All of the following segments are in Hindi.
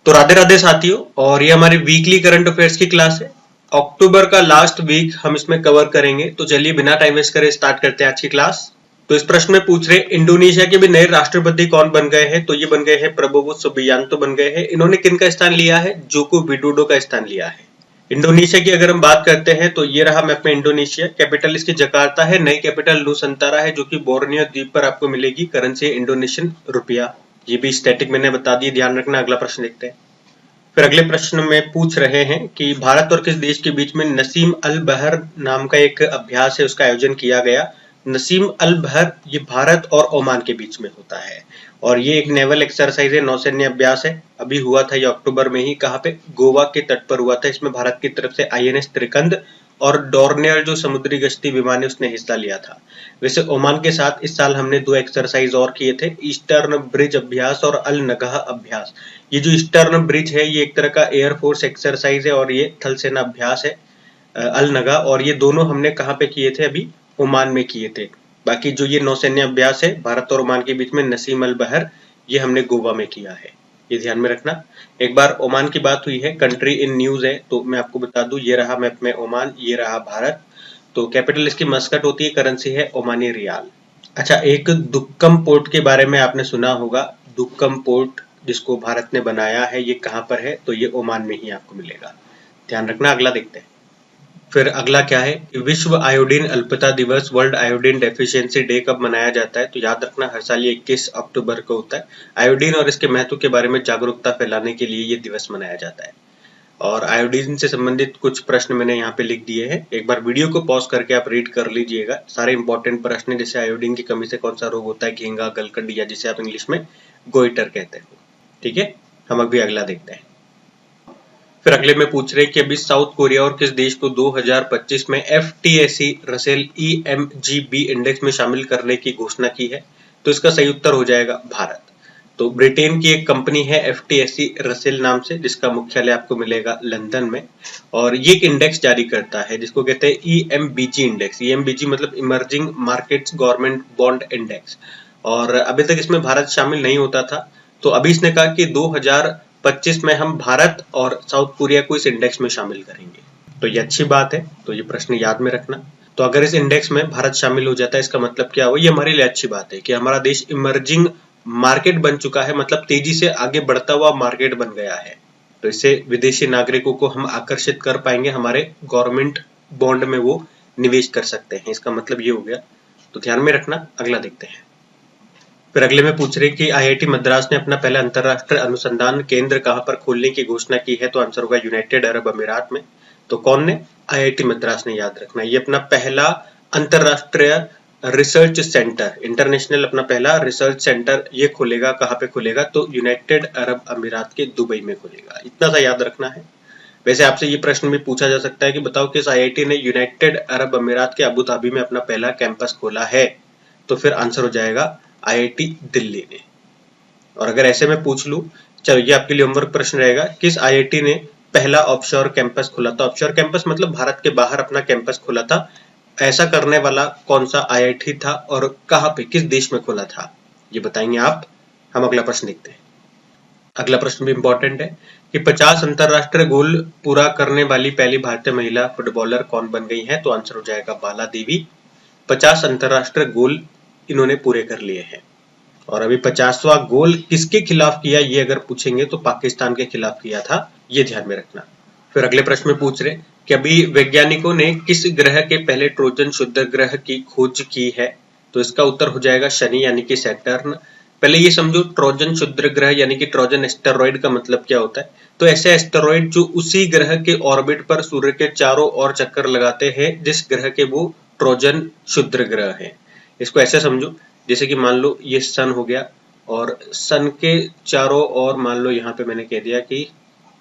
तो राधे राधे साथियों, और ये हमारी वीकली करंट अफेयर्स की क्लास है। अक्टूबर का लास्ट वीक हम इसमें कवर करेंगे, तो चलिए बिना टाइम वेस्ट करे स्टार्ट करते हैं आज की क्लास। तो इस प्रश्न में पूछ रहे इंडोनेशिया के भी नए राष्ट्रपति कौन बन गए हैं, तो ये बन गए हैं प्रबोवो सुबियांतो बन गए हैं। इन्होंने किन का स्थान लिया है? जोको विडोडो का स्थान लिया है। इंडोनेशिया की अगर हम बात करते हैं तो ये रहा मैप में इंडोनेशिया। कैपिटल इसकी जकार्ता है, नई कैपिटल नुसंतारा है जो कि बोर्नियो द्वीप पर आपको मिलेगी। Currency Indonesian rupiah. ये भी स्टैटिक मैंने बता दी, ध्यान रखना। अगला प्रश्न देखते हैं। फिर अगले प्रश्न में पूछ रहे हैं कि भारत और किस देश के बीच में नसीम अल बहर नाम का एक अभ्यास है, उसका आयोजन किया गया। नसीम अल बहर ये भारत और ओमान के बीच में होता है और ये एक नेवल एक्सरसाइज है, नौसैन्य अभ्यास है। अभी हुआ था ये अक्टूबर में ही। कहाँ पे? गोवा के तट पर हुआ था। इसमें भारत की तरफ से INS त्रिकंद और डोर्नियर जो समुद्री गश्ती विमान है उसने हिस्सा लिया था। वैसे ओमान के साथ इस साल हमने 2 एक्सरसाइज और किए थे, ईस्टर्न ब्रिज अभ्यास और अल नगाह अभ्यास। ये जो ईस्टर्न ब्रिज है ये एक तरह का एयरफोर्स एक्सरसाइज है और ये थल सेना अभ्यास है अल नगा, और ये दोनों हमने कहाँ पे किए थे? अभी ओमान में किए थे। बाकी जो ये नौसैन्य अभ्यास है भारत और ओमान के बीच में नसीम अल बहर, ये हमने गोवा में किया है, ये ध्यान में रखना। एक बार ओमान की बात हुई है, कंट्री इन न्यूज है, तो मैं आपको बता दूं ये रहा मैप में ओमान, ये रहा भारत। तो कैपिटल इसकी मस्कट होती है, करेंसी है ओमानी रियाल। अच्छा, एक दुक्कम पोर्ट के बारे में आपने सुना होगा। दुक्कम पोर्ट जिसको भारत ने बनाया है, ये कहाँ पर है? तो ये ओमान में ही आपको मिलेगा, ध्यान रखना। अगला देखते हैं। फिर अगला क्या है? विश्व आयोडीन अल्पता दिवस, वर्ल्ड आयोडीन डेफिशिएंसी डे कब मनाया जाता है? तो याद रखना हर साल ये 21 अक्टूबर को होता है। आयोडीन और इसके महत्व के बारे में जागरूकता फैलाने के लिए ये दिवस मनाया जाता है। और आयोडीन से संबंधित कुछ प्रश्न मैंने यहाँ पे लिख दिए हैं, एक बार वीडियो को पॉज करके आप रीड कर लीजिएगा। सारे इंपॉर्टेंट प्रश्न, जैसे आयोडीन की कमी से कौन सा रोग होता है, घेंगा, गलकंड, या जिसे आप इंग्लिश में गोइटर कहते हो। ठीक है, हम अभी अगला देखते हैं। फिर अगले में पूछ रहे कि अभी साउथ कोरिया और किस देश को 2025 में FTSE रसेल EMGB इंडेक्स में शामिल करने की घोषणा की है? तो इसका सही उत्तर हो जाएगा भारत। तो ब्रिटेन की एक कंपनी है FTSE रसेल नाम से, जिसका मुख्यालय आपको मिलेगा लंदन में, और ये एक इंडेक्स जारी करता है जिसको कहते हैं EMBG इंडेक्स। EMBG मतलब emerging markets government bond index. और अभी तक इसमें भारत शामिल नहीं होता था, तो अभी इसने कहा कि 2025 में हम भारत और साउथ कोरिया को इस इंडेक्स में शामिल करेंगे। तो ये अच्छी बात है, तो ये प्रश्न याद में रखना। तो अगर इस इंडेक्स में भारत शामिल हो जाता है, इसका मतलब क्या हुआ? ये हमारे लिए अच्छी बात है कि हमारा देश इमर्जिंग मार्केट बन चुका है, मतलब तेजी से आगे बढ़ता हुआ मार्केट बन गया है। तो इससे विदेशी नागरिकों को हम आकर्षित कर पाएंगे, हमारे गवर्नमेंट बॉन्ड में वो निवेश कर सकते हैं, इसका मतलब ये हो गया। तो ध्यान में रखना। अगला देखते हैं। फिर अगले में पूछ रहे कि IIT मद्रास ने अपना पहला अंतरराष्ट्रीय अनुसंधान केंद्र कहां पर खोलने की घोषणा की है? तो आंसर होगा यूनाइटेड अरब अमीरात में। तो कौन ने? IIT मद्रास ने, याद रखना। ये अपना पहला अंतरराष्ट्रीय रिसर्च सेंटर, इंटरनेशनल अपना पहला रिसर्च सेंटर ये खोलेगा। कहाँ पे खोलेगा? तो यूनाइटेड अरब अमीरात के दुबई में खोलेगा। इतना सा याद रखना है। वैसे आपसे ये प्रश्न भी पूछा जा सकता है कि बताओ किस IIT ने यूनाइटेड अरब अमीरात के अबू धाबी में अपना पहला कैंपस खोला है? तो फिर आंसर हो जाएगा IIT दिल्ली ने। और अगर ऐसे में पूछ लूं, चलो ये आपके लिए होमवर्क प्रश्न रहेगा, किस IIT ने पहला ऑफशोर कैंपस खोला था? ऑफशोर कैंपस मतलब भारत के बाहर अपना कैंपस खोला था। ऐसा करने वाला कौन सा IIT था और कहां पे, किस देश में खोला था, ये बताएंगे आप। हम अगला प्रश्न देखते हैं। अगला प्रश्न भी इंपॉर्टेंट है कि 50 अंतरराष्ट्रीय गोल पूरा करने वाली पहली भारतीय महिला फुटबॉलर कौन बन गई है? तो आंसर हो जाएगा बाला देवी। 50 अंतरराष्ट्रीय गोल इन्होंने पूरे कर लिए हैं। और अभी 50वां गोल किसके खिलाफ किया, ये अगर पूछेंगे तो पाकिस्तान के खिलाफ किया था, ये ध्यान में रखना। फिर अगले प्रश्न में पूछ रहे कि अभी वैज्ञानिकों ने किस ग्रह के पहले ट्रोजन क्षुद्र ग्रह की खोज की है? तो इसका उत्तर हो जाएगा शनि, यानी कि सैटर्न। पहले ये समझो, ट्रोजन क्षुद्र ग्रह यानी कि ट्रोजन एस्टेरॉइड का मतलब क्या होता है? तो ऐसे एस्टेरॉइड जो उसी ग्रह के ऑर्बिट पर सूर्य के चारों ओर चक्कर लगाते हैं जिस ग्रह के वो ट्रोजन क्षुद्र ग्रह है। इसको ऐसे समझो, जैसे कि मान लो ये सन हो गया और सन के चारों ओर मान लो यहाँ पे मैंने कह दिया कि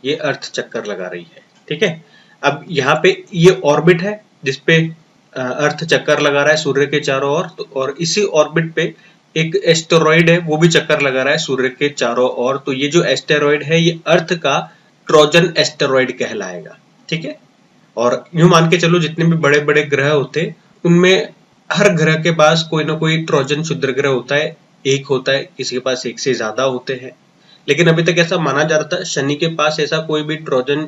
ये अर्थ चक्कर लगा रही है। ठीक है, अब यहाँ पे ये ऑर्बिट है जिसपे अर्थ चक्कर लगा रहा है सूर्य के चारों ओर, तो और इसी ऑर्बिट पे एक एस्टेरॉइड है, वो भी चक्कर लगा रहा है सूर्य के चारों ओर। तो ये जो एस्टेरॉइड है ये अर्थ का ट्रोजन एस्टेरॉइड कहलाएगा। ठीक है, और यूं मान के चलो जितने भी बड़े बड़े ग्रह होते उनमें हर ग्रह के पास कोई ना कोई ट्रोजन क्षुद्र ग्रह होता है, एक होता है, किसी के पास एक से ज्यादा होते हैं। लेकिन अभी तक ऐसा माना जा रहा था शनि के पास ऐसा कोई भी ट्रोजन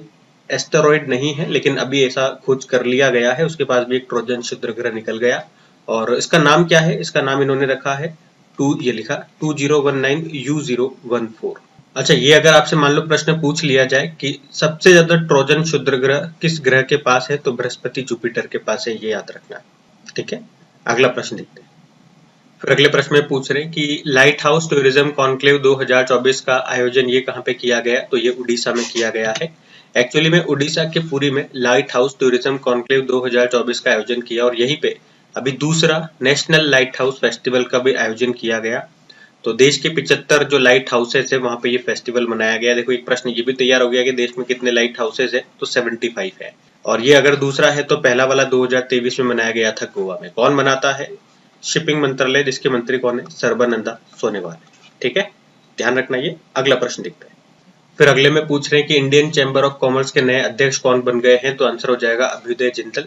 एस्टेरॉइड नहीं है, लेकिन अभी ऐसा खोज कर लिया गया है, उसके पास भी एक ट्रोजन क्षुद्र ग्रह निकल गया। और इसका नाम क्या है? इसका नाम इन्होंने रखा है ये लिखा 2019U014। अच्छा, ये अगर आपसे मान लो प्रश्न पूछ लिया जाए कि सबसे ज्यादा ट्रोजन क्षुद्र ग्रह किस ग्रह के पास है, तो बृहस्पति जुपिटर के पास है, ये याद रखना। ठीक है, अगला प्रश्न देखते हैं। फिर अगले प्रश्न में पूछ रहे हैं कि लाइट हाउस टूरिज्म कॉन्क्लेव 2024 का आयोजन ये कहाँ पे किया गया? तो ये उड़ीसा में किया गया है। एक्चुअली में उड़ीसा के पुरी में लाइट हाउस टूरिज्म कॉन्क्लेव 2024 का आयोजन किया और यहीं पे अभी दूसरा नेशनल लाइट हाउस फेस्टिवल का भी आयोजन किया गया। तो देश के 75 जो लाइट हाउसेस है वहां पे ये फेस्टिवल मनाया गया। देखो एक प्रश्न ये भी तैयार हो गया कि देश में कितने लाइट हाउसेस है, तो 75 है। और ये अगर दूसरा है तो पहला वाला 2023 में मनाया गया था गोवा में। कौन मनाता है? शिपिंग मंत्रालय, जिसके मंत्री कौन है? सर्बानंदा सोनोवाल। ठीक है, ध्यान रखना ये। अगला प्रश्न देखते हैं। फिर अगले में पूछ रहे हैं कि इंडियन चैम्बर ऑफ कॉमर्स के नए अध्यक्ष कौन बन गए हैं? तो आंसर हो जाएगा अभ्युदय जिंदल।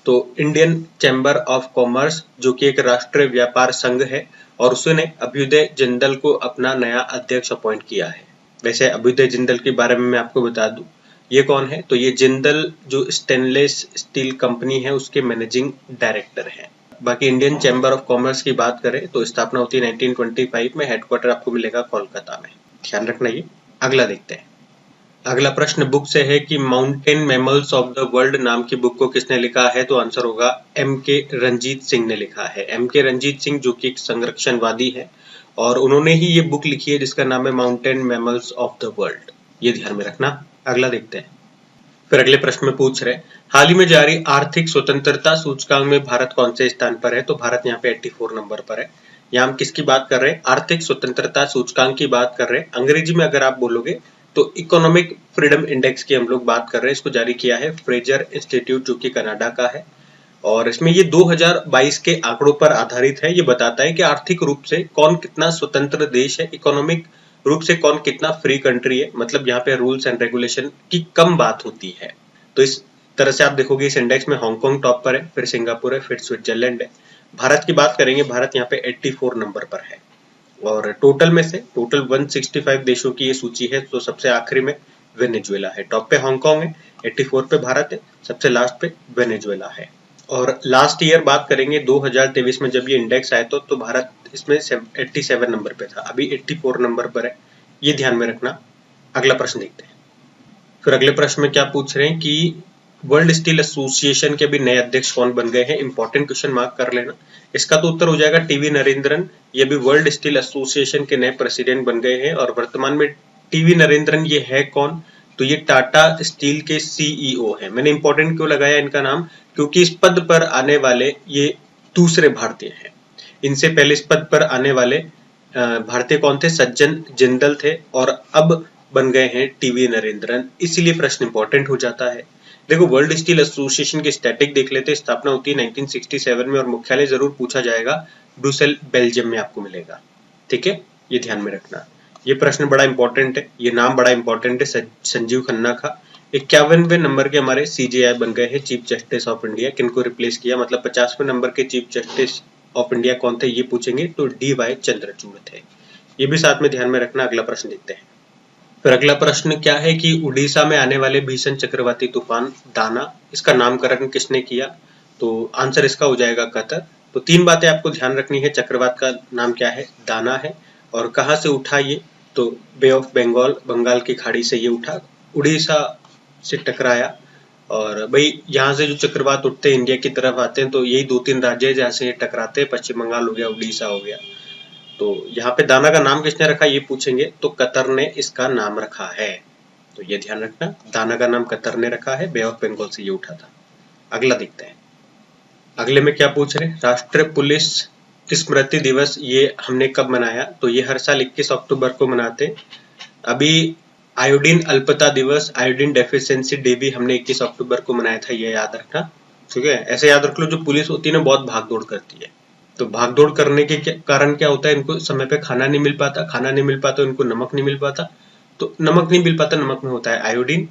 तो इंडियन चैम्बर ऑफ कॉमर्स जो कि एक राष्ट्रीय व्यापार संघ है और उसने अभ्युदय जिंदल को अपना नया अध्यक्ष अपॉइंट किया है। वैसे अभ्युदय जिंदल के बारे में मैं आपको बता दूं, ये कौन है? तो ये जिंदल जो स्टेनलेस स्टील कंपनी है उसके मैनेजिंग डायरेक्टर है। बाकी इंडियन चैम्बर ऑफ कॉमर्स की बात करें तो स्थापना होती है 1925 में। हेडक्वार्टर आपको मिलेगा कोलकाता में, ध्यान रखना ये। अगला देखते हैं। अगला प्रश्न बुक से है कि mountain mammals of the world नाम की बुक को किसने लिखा है? तो आंसर होगा M.K. रंजीत सिंह ने लिखा है। M.K. रंजीत सिंह जो कि एक संरक्षणवादी है और उन्होंने ही ये बुक लिखी है जिसका नाम है mountain mammals of the world. ये ध्यान में रखना। अगला देखते हैं। फिर अगले प्रश्न में पूछ रहे हाल ही में जारी आर्थिक स्वतंत्रता सूचकांक में भारत कौन से स्थान पर है? तो भारत यहाँ पे 84 नंबर पर है। यहाँ हम किसकी बात कर रहे हैं? आर्थिक स्वतंत्रता सूचकांक की बात कर रहे हैं। अंग्रेजी में अगर आप बोलोगे तो इकोनॉमिक फ्रीडम इंडेक्स की हम लोग बात कर रहे हैं। इसको जारी किया है फ्रेजर इंस्टीट्यूट जो कि कनाडा का है और इसमें ये 2022 के आंकड़ों पर आधारित है। ये बताता है कि आर्थिक रूप से कौन कितना स्वतंत्र देश है, इकोनॉमिक रूप से कौन कितना फ्री कंट्री है। मतलब यहाँ पे रूल्स एंड रेगुलेशन की कम बात होती है। तो इस तरह से आप देखोगे इस इंडेक्स में हांगकांग टॉप पर है, फिर सिंगापुर है, फिर स्विट्जरलैंड है। भारत की बात करेंगे, भारत यहाँ पे 84 नंबर पर है और टोटल में से टोटल 165 देशों की ये सूची है। तो सबसे आखिरी में वेनेजुएला है। टॉप पे हांगकांग है, 84 पे भारत है, सबसे लास्ट पे वेनेजुएला है। और लास्ट ईयर बात करेंगे 2023 में जब ये इंडेक्स आया तो भारत इसमें 87 नंबर पे था, अभी 84 नंबर पर है। ये ध्यान में रखना। अगला प्रश्न देखते हैं। फिर अगले प्रश्न में क्या पूछ रहे हैं कि वर्ल्ड स्टील एसोसिएशन के भी नए अध्यक्ष कौन बन गए हैं? इंपॉर्टेंट क्वेश्चन मार्क कर लेना। इसका तो उत्तर हो जाएगा टीवी नरेंद्रन। ये भी वर्ल्ड स्टील एसोसिएशन के नए प्रेसिडेंट बन गए हैं और वर्तमान में टीवी नरेंद्रन ये है कौन? तो ये टाटा स्टील के सीईओ है। मैंने इंपॉर्टेंट क्यों लगाया इनका नाम? क्योंकि इस पद पर आने वाले ये दूसरे भारतीय हैं। इनसे पहले इस पद पर आने वाले भारतीय कौन थे? सज्जन जिंदल थे और अब बन गए हैं टीवी नरेंद्रन। इसीलिए प्रश्न इंपॉर्टेंट हो जाता है। देखो वर्ल्ड स्टील एसोसिएशन की स्टैटिक देख लेते हैं। स्थापना होती है 1967 में और मुख्यालय जरूर पूछा जाएगा, ब्रुसेल बेल्जियम में आपको मिलेगा। ठीक है, ये ध्यान में रखना। ये प्रश्न बड़ा इंपॉर्टेंट है, ये नाम बड़ा इंपॉर्टेंट है। संजीव खन्ना का 51वें नंबर के हमारे सीजेआई बन गए हैं चीफ जस्टिस ऑफ इंडिया। किनको रिप्लेस किया? मतलब 50वें नंबर के चीफ जस्टिस ऑफ इंडिया कौन थे ये पूछेंगे तो DY चंद्रचूड़ थे। ये भी साथ में ध्यान में रखना। अगला प्रश्न देखते हैं। फिर अगला प्रश्न क्या है कि उड़ीसा में आने वाले भीषण चक्रवाती तूफान दाना, इसका नामकरण किसने किया? तो आंसर इसका हो जाएगा कतर। तो तीन बातें आपको ध्यान रखनी है। चक्रवात का नाम क्या है? दाना है। और कहाँ से उठा ये? तो बे ऑफ बंगाल, बंगाल की खाड़ी से ये उठा, उड़ीसा से टकराया। और भाई यहाँ से जो चक्रवात उठते हैं इंडिया की तरफ आते हैं तो यही 2-3 राज्य है जहाँ से ये टकराते हैं। पश्चिम बंगाल हो गया, उड़ीसा हो गया। तो यहाँ पे दाना का नाम किसने रखा ये पूछेंगे तो कतर ने इसका नाम रखा है। तो ये ध्यान रखना, दाना का नाम कतर ने रखा है, बे ऑफ बंगाल से ये उठा था। अगला देखते हैं। अगले में क्या पूछ रहे हैं? राष्ट्रीय पुलिस स्मृति दिवस ये हमने कब मनाया? तो ये हर साल 21 अक्टूबर को मनाते। अभी आयोडीन अल्पता दिवस, आयोडीन डेफिशिएंसी डे भी हमने 21 अक्टूबर को मनाया था, ये याद रखना। ठीक है, ऐसे याद रख लो जो पुलिस होती है ना बहुत भागदौड़ करती है। तो भागदौड़ करने के कारण क्या होता है? इनको समय पे खाना नहीं मिल पाता, खाना नहीं मिल पाता इनको नमक नहीं मिल पाता। तो नमक नहीं मिल पाता, नमक में होता है आयोडीन।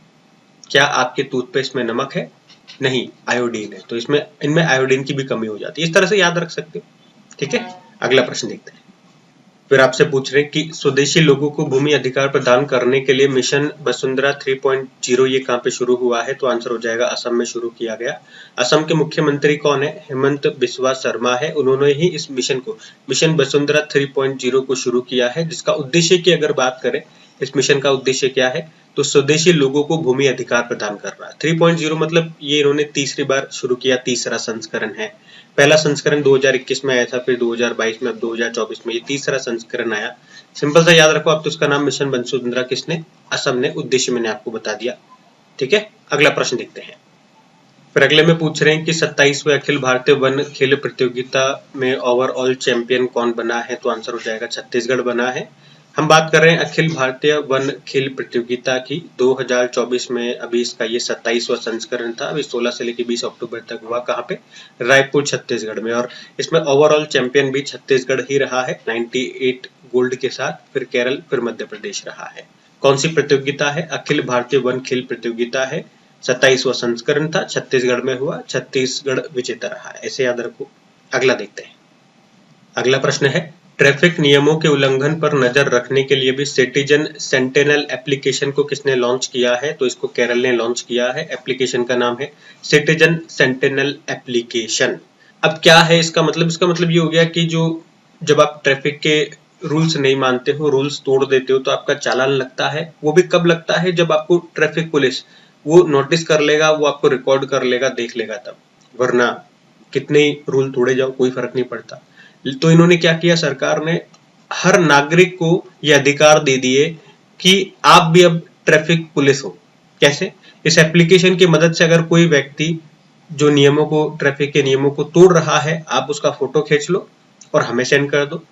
क्या आपके टूथपेस्ट में नमक है? नहीं, आयोडीन है। तो इसमें इनमें आयोडीन की भी कमी हो जाती है। इस तरह से याद रख सकते हो। ठीक है, अगला प्रश्न देखते हैं। फिर आपसे पूछ रहे हैं कि स्वदेशी लोगों को भूमि अधिकार प्रदान करने के लिए मिशन वसुंधरा 3.0 ये कहाँ पे शुरू हुआ है? तो आंसर हो जाएगा असम में शुरू किया गया। असम के मुख्यमंत्री कौन है? हेमंत बिस्वा शर्मा है। उन्होंने ही इस मिशन वसुंधरा 3.0 को शुरू किया है, जिसका उद्देश्य की अगर बात करें, इस मिशन का उद्देश्य क्या है? तो स्वदेशी लोगों को भूमि अधिकार प्रदान करना। 3.0 मतलब ये इन्होंने तीसरी बार शुरू किया, तीसरा संस्करण है। पहला संस्करण 2021 में आया था, फिर 2022 में, अब 2024 में ये तीसरा संस्करण आया। सिंपल सा याद रखो, अब तो उसका नाम मिशन वसुंधरा किसने? असम ने। उद्देश्य मैंने आपको बता दिया। ठीक है, अगला प्रश्न देखते हैं। फिर अगले में पूछ रहे हैं कि 27वें अखिल भारतीय वन खेल प्रतियोगिता में ओवरऑल चैंपियन कौन बना है? तो आंसर हो जाएगा छत्तीसगढ़ बना है। हम बात कर रहे हैं अखिल भारतीय वन खेल प्रतियोगिता की 2024 में। अभी इसका ये 27वां संस्करण था। अभी 16 से लेकर 20 अक्टूबर तक हुआ। कहाँ पे? रायपुर छत्तीसगढ़ में। और इसमें ओवरऑल चैंपियन भी छत्तीसगढ़ ही रहा है 98 गोल्ड के साथ। फिर केरल, फिर मध्य प्रदेश रहा है। कौन सी प्रतियोगिता है? अखिल भारतीय वन खेल प्रतियोगिता है। 27वां संस्करण था, छत्तीसगढ़ में हुआ, छत्तीसगढ़ विजेता रहा है। ऐसे याद रखो। अगला देखते हैं। अगला प्रश्न है, ट्रैफिक नियमों के उल्लंघन पर नजर रखने के लिए भी सिटीजन सेंटिनल एप्लीकेशन को किसने लॉन्च किया है? तो इसको केरल ने लॉन्च किया है। एप्लीकेशन का नाम है सिटीजन सेंटिनल एप्लीकेशन। अब क्या है इसका मतलब? इसका मतलब ये हो गया कि जब आप ट्रैफिक के रूल्स नहीं मानते हो, रूल्स तोड़ देते हो, तो आपका चालान लगता है। वो भी कब लगता है? जब आपको ट्रैफिक पुलिस वो नोटिस कर लेगा, वो आपको रिकॉर्ड कर लेगा, देख लेगा तब। वरना कितने ही रूल तोड़े जाओ, कोई फर्क नहीं पड़ता। तो इन्होंने क्या किया, सरकार ने हर नागरिक को ये अधिकार दे दिए कि आप भी अब ट्रैफिक पुलिस हो। कैसे? इस एप्लीकेशन की मदद से अगर कोई व्यक्ति जो नियमों को, ट्रैफिक के नियमों को तोड़ रहा है, आप उसका फोटो खींच लो और हमें सेंड कर दो।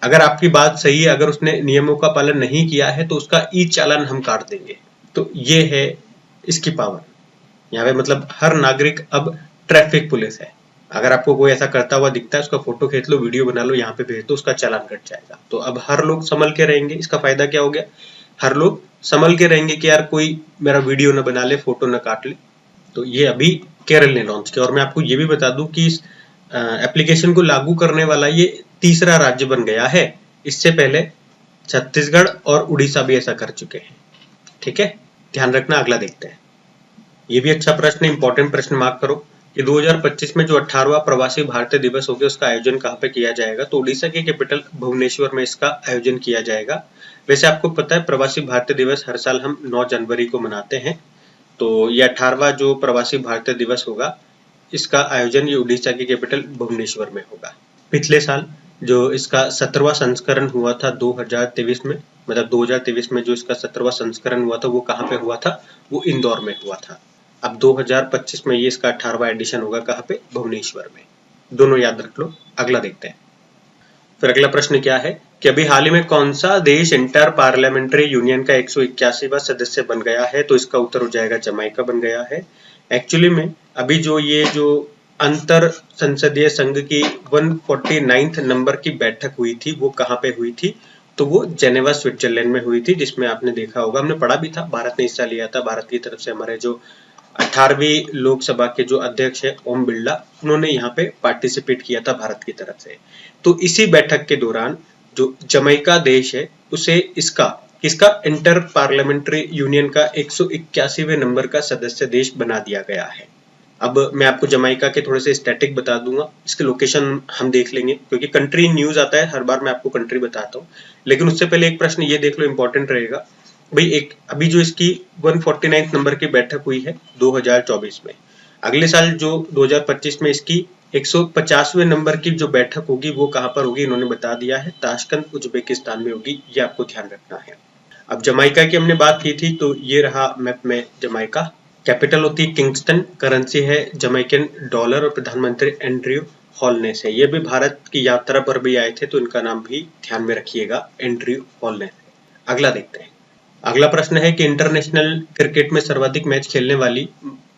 अगर आपकी बात सही है, अगर उसने नियमों का पालन नहीं किया है, तो उसका ई चालान हम काट देंगे। तो ये है इसकी पावर। यहाँ पे मतलब हर नागरिक अब ट्रैफिक पुलिस है। अगर आपको कोई ऐसा करता हुआ दिखता है, उसका फोटो खींच लो, वीडियो बना लो, यहाँ पे भेज दो, उसका चालान कट जाएगा। तो अब हर लोग संभल के रहेंगे। इसका फायदा क्या हो गया? हर लोग संभल के रहेंगे कि यार कोई मेरा वीडियो न बना ले, फोटो न काट ले। तो ये अभी केरल ने लॉन्च किया। और मैं आपको ये भी बता दूं कि इस एप्लीकेशन को लागू करने वाला ये तीसरा राज्य बन गया है। इससे पहले छत्तीसगढ़ और उड़ीसा भी ऐसा कर चुके हैं। ठीक है, ध्यान रखना। अगला देखते हैं। ये भी अच्छा प्रश्न, इंपॉर्टेंट प्रश्न, मार्क करो कि 2025 में जो 18वां प्रवासी भारतीय दिवस हो गया, उसका आयोजन कहाँ पे किया जाएगा? तो उड़ीसा के कैपिटल भुवनेश्वर में इसका आयोजन किया जाएगा। वैसे आपको पता है प्रवासी भारतीय दिवस हर साल हम 9 जनवरी को मनाते हैं। तो ये 18वां जो प्रवासी भारतीय दिवस होगा, इसका आयोजन ये उड़ीसा के कैपिटल भुवनेश्वर में होगा। पिछले साल जो इसका 17वां संस्करण हुआ था 2023 में, मतलब 2023 में जो इसका 17वां संस्करण हुआ था, वो कहाँ पे हुआ था? वो इंदौर में हुआ था। अब 2025 में ये इसका 18वां एडिशन होगा। कहाँ पे? भुवनेश्वर में। दोनों याद रख लो। अगला देखते हैं। फिर अगला प्रश्न क्या है कि अभी हाल ही में कौन सा देश इंटर पार्लियामेंट्री यूनियन का 181वां सदस्य बन गया है? तो इसका उत्तर हो जाएगा जमाइका बन गया है। एक्चुअली में अभी जो अंतर संसदीय संघ की 149th नंबर की बैठक हुई थी, वो कहाँ पे हुई थी? तो वो जेनेवा स्विट्जरलैंड में हुई थी, जिसमें आपने देखा होगा, हमने पढ़ा भी था, भारत ने हिस्सा लिया था। भारत की तरफ से हमारे जो 18वीं लोकसभा के जो अध्यक्ष है ओम बिरला, उन्होंने यहाँ पे पार्टिसिपेट किया था भारत की तरफ से। तो इसी बैठक के दौरान जो जमैका देश है, उसे इसका इंटर पार्लियामेंट्री यूनियन का 181वें नंबर का सदस्य देश बना दिया गया है। अब मैं आपको जमैका के थोड़े से स्टैटिक बता दूंगा, इसके लोकेशन हम देख लेंगे, क्योंकि कंट्री न्यूज आता है, हर बार मैं आपको कंट्री बताता हूँ। लेकिन उससे पहले एक प्रश्न ये देख लो, इंपॉर्टेंट रहेगा भाई। अभी जो इसकी 149th नंबर की बैठक हुई है 2024 में, अगले साल जो 2025 में इसकी 150वें नंबर की जो बैठक होगी, वो कहाँ पर होगी? इन्होंने बता दिया है, ताशकंद उज्बेकिस्तान में होगी। ये आपको ध्यान रखना है। अब जमैका की हमने बात की थी, तो ये रहा मैप में जमैका। कैपिटल होती है किंगस्टन, करेंसी है जमैकन डॉलर, और प्रधानमंत्री एंड्रयू हॉलनेस है। ये भी भारत की यात्रा पर भी आए थे, तो इनका नाम भी ध्यान में रखिएगा, एंड्रयू हॉलनेस। अगला देखते हैं। अगला प्रश्न है कि इंटरनेशनल क्रिकेट में सर्वाधिक मैच खेलने वाली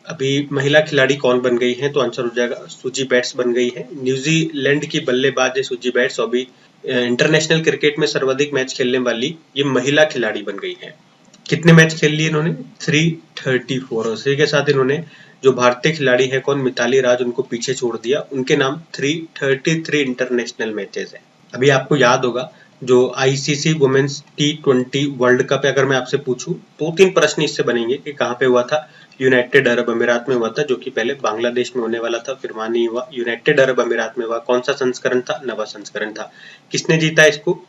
अभी महिला खिलाड़ी कौन बन गई है? तो आंसर हो जाएगा सुजी बैट्स बन गई है। न्यूजीलैंड की बल्लेबाज है सुजी बैट्स। अभी इंटरनेशनल क्रिकेट में सर्वाधिक मैच खेलने वाली ये महिला खिलाड़ी बन गई है। कितने मैच खेल लिए इन्होंने? 334। और इसी के साथ इन्होंने जो भारतीय खिलाड़ी है कौन, मिताली राज, उनको पीछे छोड़ दिया। उनके नाम 333 इंटरनेशनल मैचेस है। अभी आपको याद होगा जो ICC women's T20 world cup अगर मैं आपसे पूछूं, 2-3 प्रश्न इससे बनेंगे कि कहाँ पे हुआ था। यूनाइटेड अरब अमीरात में हुआ था, जो कि पहले बांग्लादेश में होने वाला था, फिर वहां नहीं हुआ, यूनाइटेड अरब अमीरात में हुआ। कौन सा संस्करण था? नवा संस्करण था। किसने जीता इसको?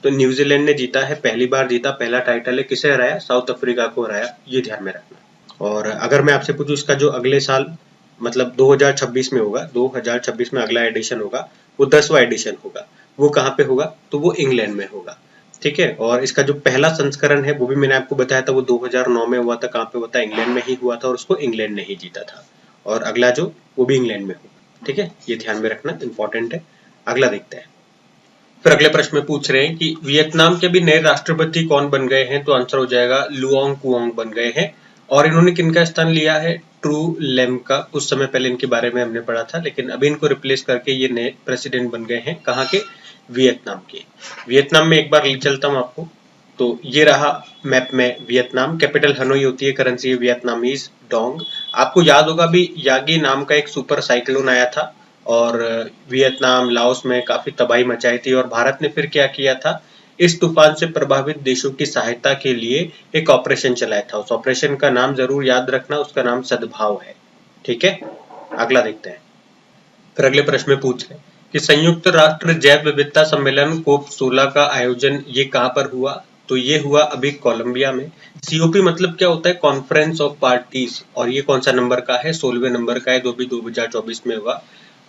तो न्यूजीलैंड ने जीता है, पहली बार जीता, पहला टाइटल है। किसे हराया? साउथ अफ्रीका को हराया, ये ध्यान में रखना। और अगर मैं आपसे पूछूं इसका जो अगले साल मतलब 2026 में होगा, 2026 में अगला एडिशन होगा, वो 10वां एडिशन होगा, वो कहाँ पे होगा? तो वो इंग्लैंड में होगा। ठीक है। और इसका जो पहला संस्करण है वो भी मैंने आपको बताया था, वो 2009 में हुआ था। कहाँ पे हुआ था? इंग्लैंड में ही हुआ था, और उसको इंग्लैंड ने ही जीता था। और अगला जो वो भी इंग्लैंड में होगा। ठीक है, ये ध्यान में रखना, इंपॉर्टेंट है। अगला देखते हैं। फिर अगले प्रश्न में पूछ रहे हैं कि वियतनाम के भी नए राष्ट्रपति कौन बन गए हैं? तो आंसर हो जाएगा लुओंग कुओंग बन गए हैं। और इन्होंने किनका स्थान लिया है? ट्रू लेम का। कुछ समय पहले इनके बारे में हमने पढ़ा था, लेकिन अभी इनको रिप्लेस करके ये नए प्रेसिडेंट बन गए हैं। कहाँ के? वियतनाम के। वियतनाम में एक बार ले चलता हूँ आपको। तो ये रहा मैप में वियतनाम। कैपिटल हनोई होती है, करेंसी है वियतनामीज डोंग। आपको याद होगा भी यागी नाम का एक सुपर साइक्लोन आया था और वियतनाम लाओस में काफी तबाही मचाई थी। और भारत ने फिर क्या किया था? इस तूफान से प्रभावित देशों की सहायता के लिए एक ऑपरेशन चलाया था। उस ऑपरेशन का नाम जरूर याद रखना, उसका नाम सद्भाव है। ठीक है, अगला देखते हैं। फिर अगले प्रश्न में पूछ रहे हैं कि संयुक्त राष्ट्र जैव विविधता सम्मेलन कोप 16 का आयोजन ये कहाँ पर हुआ? तो ये हुआ अभी कोलंबिया में। सीओपी मतलब क्या होता है? Conference of parties. और ये कौन सा नंबर का है? 16वें नंबर का है, जो भी 2024 में हुआ।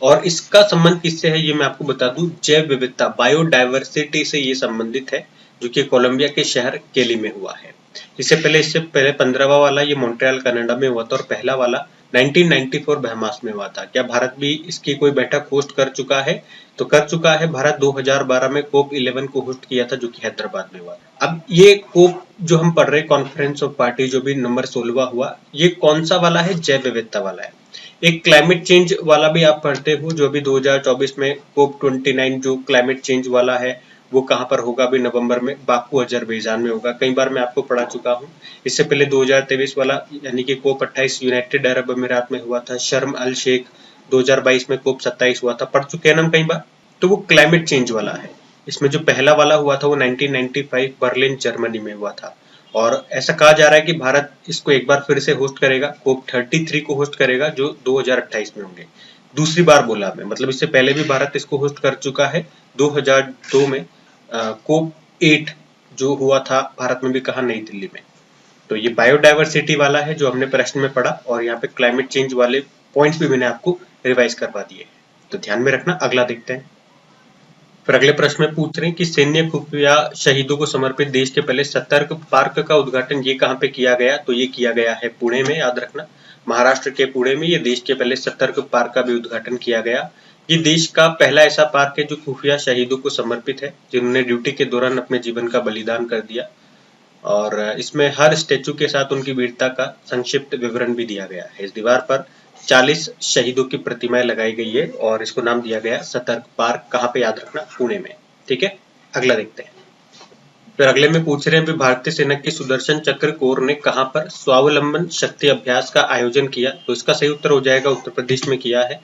और इसका संबंध किससे है ये मैं आपको बता दूं। जैव विविधता, बायोडाइवर्सिटी से ये संबंधित है, जो कि कोलंबिया के शहर केली में हुआ है। इससे पहले 15वां वाला ये मॉन्ट्रियल कनाडा में हुआ था, और पहला वाला 1994 बहमास में हुआ था। क्या भारत भी इसकी कोई बैठक होस्ट कर चुका है? तो कर चुका है भारत। 2012 में कोप 11 को होस्ट किया था, जो कि हैदराबाद में हुआ। अब ये कोप जो हम पढ़ रहे हैं, कॉन्फ्रेंस ऑफ पार्टी, जो भी नंबर 16वां हुआ, ये कौन सा वाला है? जैव विविधता वाला है। एक क्लाइमेट चेंज वाला भी आप पढ़ते हो, जो अभी 2024 में कोप 29 जो क्लाइमेट चेंज वाला है, वो कहाँ पर होगा? अभी नवंबर में बाकू अजरबैजान में होगा। कई बार मैं आपको पढ़ा चुका हूँ। इससे पहले 2023 वाला यानी कि कोप 28 यूनाइटेड अरब अमीरात में हुआ था, शर्म अल शेख। 2022 में कोप 27 हुआ था, पढ़ चुके हैं ना हम कई बार। तो वो क्लाइमेट चेंज वाला है। इसमें जो पहला वाला हुआ था वो 1995 बर्लिन जर्मनी में हुआ था। और ऐसा कहा जा रहा है कि भारत इसको एक बार फिर से होस्ट करेगा, कोप 33 को होस्ट करेगा, जो 2028 में होंगे। दूसरी बार बोला मैं, मतलब इससे पहले भी भारत इसको होस्ट कर चुका है 2002 में। कोप 8 जो हुआ था भारत में भी, कहा? नई दिल्ली में। तो ये बायोडाइवर्सिटी वाला है जो हमने प्रश्न में पढ़ा, और यहाँ पे क्लाइमेट चेंज वाले पॉइंट्स भी मैंने आपको रिवाइज करवा दिए, तो ध्यान में रखना। अगला देखते हैं। फिर अगले प्रश्न में पूछ रहे हैं कि सैन्य खुफिया शहीदों को समर्पित देश के पहले सतर्क पार्क का उद्घाटन ये कहाँ पे किया गया? तो ये किया गया है पुणे में, याद रखना। महाराष्ट्र के पुणे में ये देश के पहले सतर्क पार्क का भी उद्घाटन किया गया। ये देश का पहला ऐसा पार्क है जो खुफिया शहीदों को समर्पित है, जिन्होंने ड्यूटी के दौरान अपने जीवन का बलिदान कर दिया। और इसमें हर स्टेचू के साथ उनकी वीरता का संक्षिप्त विवरण भी दिया गया है। इस दीवार पर 40 शहीदों की प्रतिमाएं लगाई गई है, और इसको नाम दिया गया सतर्क पार्क। कहाँ पे? याद रखना, पुणे में। ठीक है, अगला देखते हैं। फिर अगले में पूछ रहे हैं भारतीय सेना की सुदर्शन चक्र कोर ने कहाँ पर स्वावलंबन शक्ति अभ्यास का आयोजन किया? तो इसका सही उत्तर हो जाएगा उत्तर प्रदेश में किया है।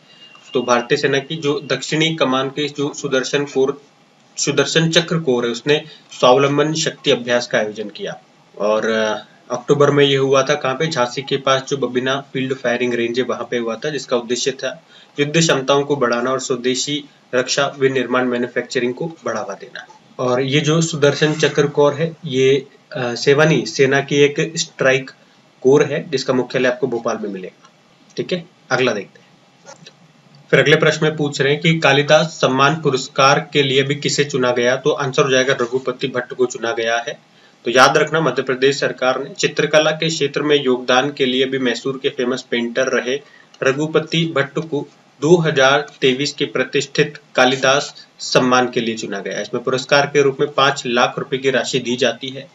तो भारतीय सेना की जो दक्षिणी कमान के जो सुदर्शन चक्र कोर है, उसने स्वावलंबन शक्ति अभ्यास का आयोजन किया। और अक्टूबर में ये हुआ था। कहाँ पे? झांसी के पास जो बबिना फील्ड फायरिंग रेंज है, वहां पे हुआ था, जिसका उद्देश्य था युद्ध क्षमताओं को बढ़ाना और स्वदेशी रक्षा विनिर्माण मैन्युफैक्चरिंग को बढ़ावा देना। और ये जो सुदर्शन चक्र कोर है, ये सेना की एक स्ट्राइक कोर है, जिसका मुख्यालय आपको भोपाल में मिलेगा। ठीक है, अगला देखते हैं। फिर अगले प्रश्न में पूछ रहे हैं कि कालिदास सम्मान पुरस्कार के लिए भी किसे चुना गया? तो आंसर हो जाएगा रघुपति भट्ट को चुना गया है। तो याद रखना, मध्य प्रदेश सरकार ने चित्रकला के क्षेत्र में योगदान के लिए भी मैसूर के फेमस पेंटर रहे रघुपति भट्ट को 2023 के प्रतिष्ठित कालिदास सम्मान के लिए चुना गया। इसमें पुरस्कार के रूप में 5 लाख रुपए की राशि दी जाती है।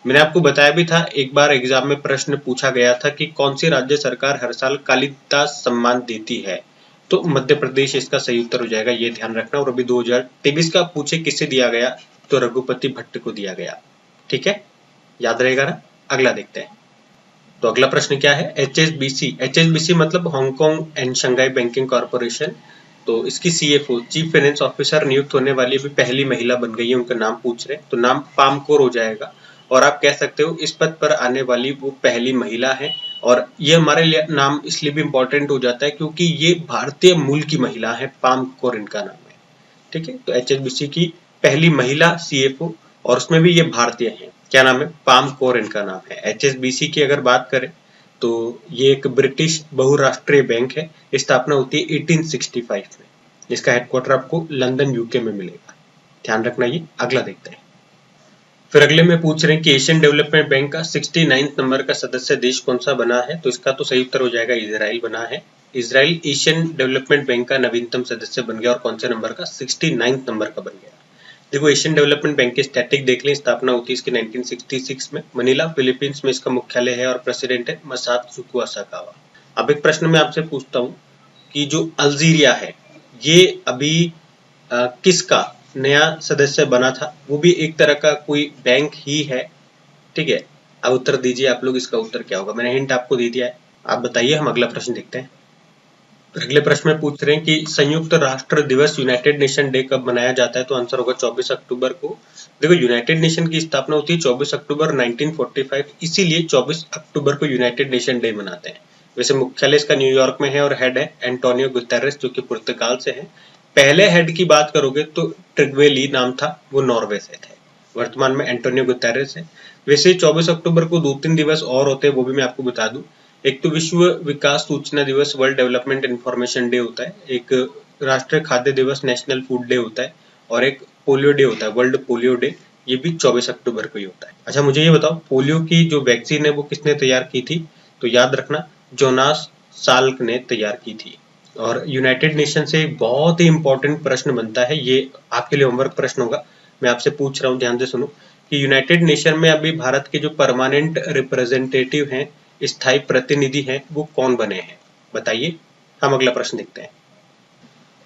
मैंने आपको बताया भी था, एक बार एग्जाम में प्रश्न पूछा गया था कि कौन सी राज्य सरकार हर साल कालिदास सम्मान देती है? तो मध्य प्रदेश इसका सही उत्तर हो जाएगा, ये ध्यान रखना। और अभी 2023 का पूछे किसे दिया गया? तो रघुपति भट्ट को दिया गया। ठीक है, याद रहेगा ना। अगला देखते हैं। तो अगला प्रश्न क्या है? HSBC मतलब Hong Kong and Shanghai banking corporation, तो इसकी CFO चीफ फाइनेंस ऑफिसर नियुक्त होने वाली अभी पहली महिला बन गई है, उनका नाम पूछ रहे हैं, तो नाम पाम कौर हो जाएगा। और आप कह सकते हो इस पद पर आने वाली वो पहली महिला है। और ये हमारे लिए नाम इसलिए भी इम्पोर्टेंट हो जाता है क्योंकि ये भारतीय मूल की महिला है, पाम कौर इनका नाम है। ठीक है, तो HSBC की पहली महिला CFO और उसमें भी ये भारतीय है। क्या नाम है? पाम कौर इनका नाम है। HSBC की अगर बात करें तो ये एक ब्रिटिश बहुराष्ट्रीय बैंक है। स्थापना होती है 1865 में। इसका हेडक्वार्टर आपको लंदन यूके में मिलेगा, ध्यान रखना ये। अगला देखते हैं। फिर अगले में पूछ रहे हैं कि एशियन डेवलपमेंट बैंक का 69 नंबर का सदस्य देश कौन सा बना है, तो इसका तो सही उत्तर हो जाएगा इजराइल बना है। इजराइल एशियन डेवलपमेंट बैंक का नवीनतम सदस्य बन गया और कौन से नंबर का? 69 नंबर का बन गया। देखो एशियन डेवलपमेंट बैंक की स्टैटिक देख लें, स्थापना होती है इसकी 1966 में। मनीला फिलीपींस में इसका मुख्यालय है और प्रेसिडेंट है मसात्सुको असाकावा। अब एक प्रश्न मैं आपसे पूछता हूँ कि जो अल्जीरिया है ये अभी किसका नया सदस्य बना था? वो भी एक तरह का कोई बैंक ही है। ठीक है, अब उत्तर दीजिए आप लोग, इसका उत्तर क्या होगा? मैंने हिंट आपको दे दिया है, आप बताइए। हम अगला प्रश्न देखते हैं। अगले प्रश्न में पूछ रहे हैं कि संयुक्त राष्ट्र दिवस यूनाइटेड नेशन डे कब मनाया जाता है, तो आंसर होगा 24 अक्टूबर को। देखो यूनाइटेड नेशन की स्थापना होती है 24 अक्टूबर 1945, इसीलिए 24 अक्टूबर को यूनाइटेड नेशन डे मनाते हैं। वैसे मुख्यालय इसका न्यूयॉर्क में है और हेड है एंटोनियो गुतेरेस जो कि पुर्तगाल से है। पहले हेड की बात करोगे तो ट्रिग्वे ली नाम था, वो नॉर्वे से थे। वर्तमान में एंटोनियो गुतेरेस है। वैसे 24 अक्टूबर को 2-3 दिवस और होते हैं, वो भी मैं आपको बता दूं। एक तो विश्व विकास सूचना दिवस वर्ल्ड डेवलपमेंट इंफॉर्मेशन डे होता है, एक राष्ट्रीय खाद्य दिवस नेशनल फूड डे होता है, और एक पोलियो डे होता है वर्ल्ड पोलियो डे, ये भी 24 अक्टूबर को ही होता है। अच्छा मुझे ये बताओ, पोलियो की जो वैक्सीन है वो किसने तैयार की थी? तो याद रखना जोनास साल्क ने तैयार की थी। और यूनाइटेड नेशन से एक बहुत ही इंपॉर्टेंट प्रश्न बनता है, ये आपके लिए होमवर्क प्रश्न होगा, मैं आपसे पूछ रहा हूँ, ध्यान से सुनो कि यूनाइटेड नेशन में अभी भारत के जो परमानेंट रिप्रेजेंटेटिव हैं, स्थायी प्रतिनिधि हैं, वो कौन बने हैं? बताइए। हम अगला प्रश्न देखते हैं।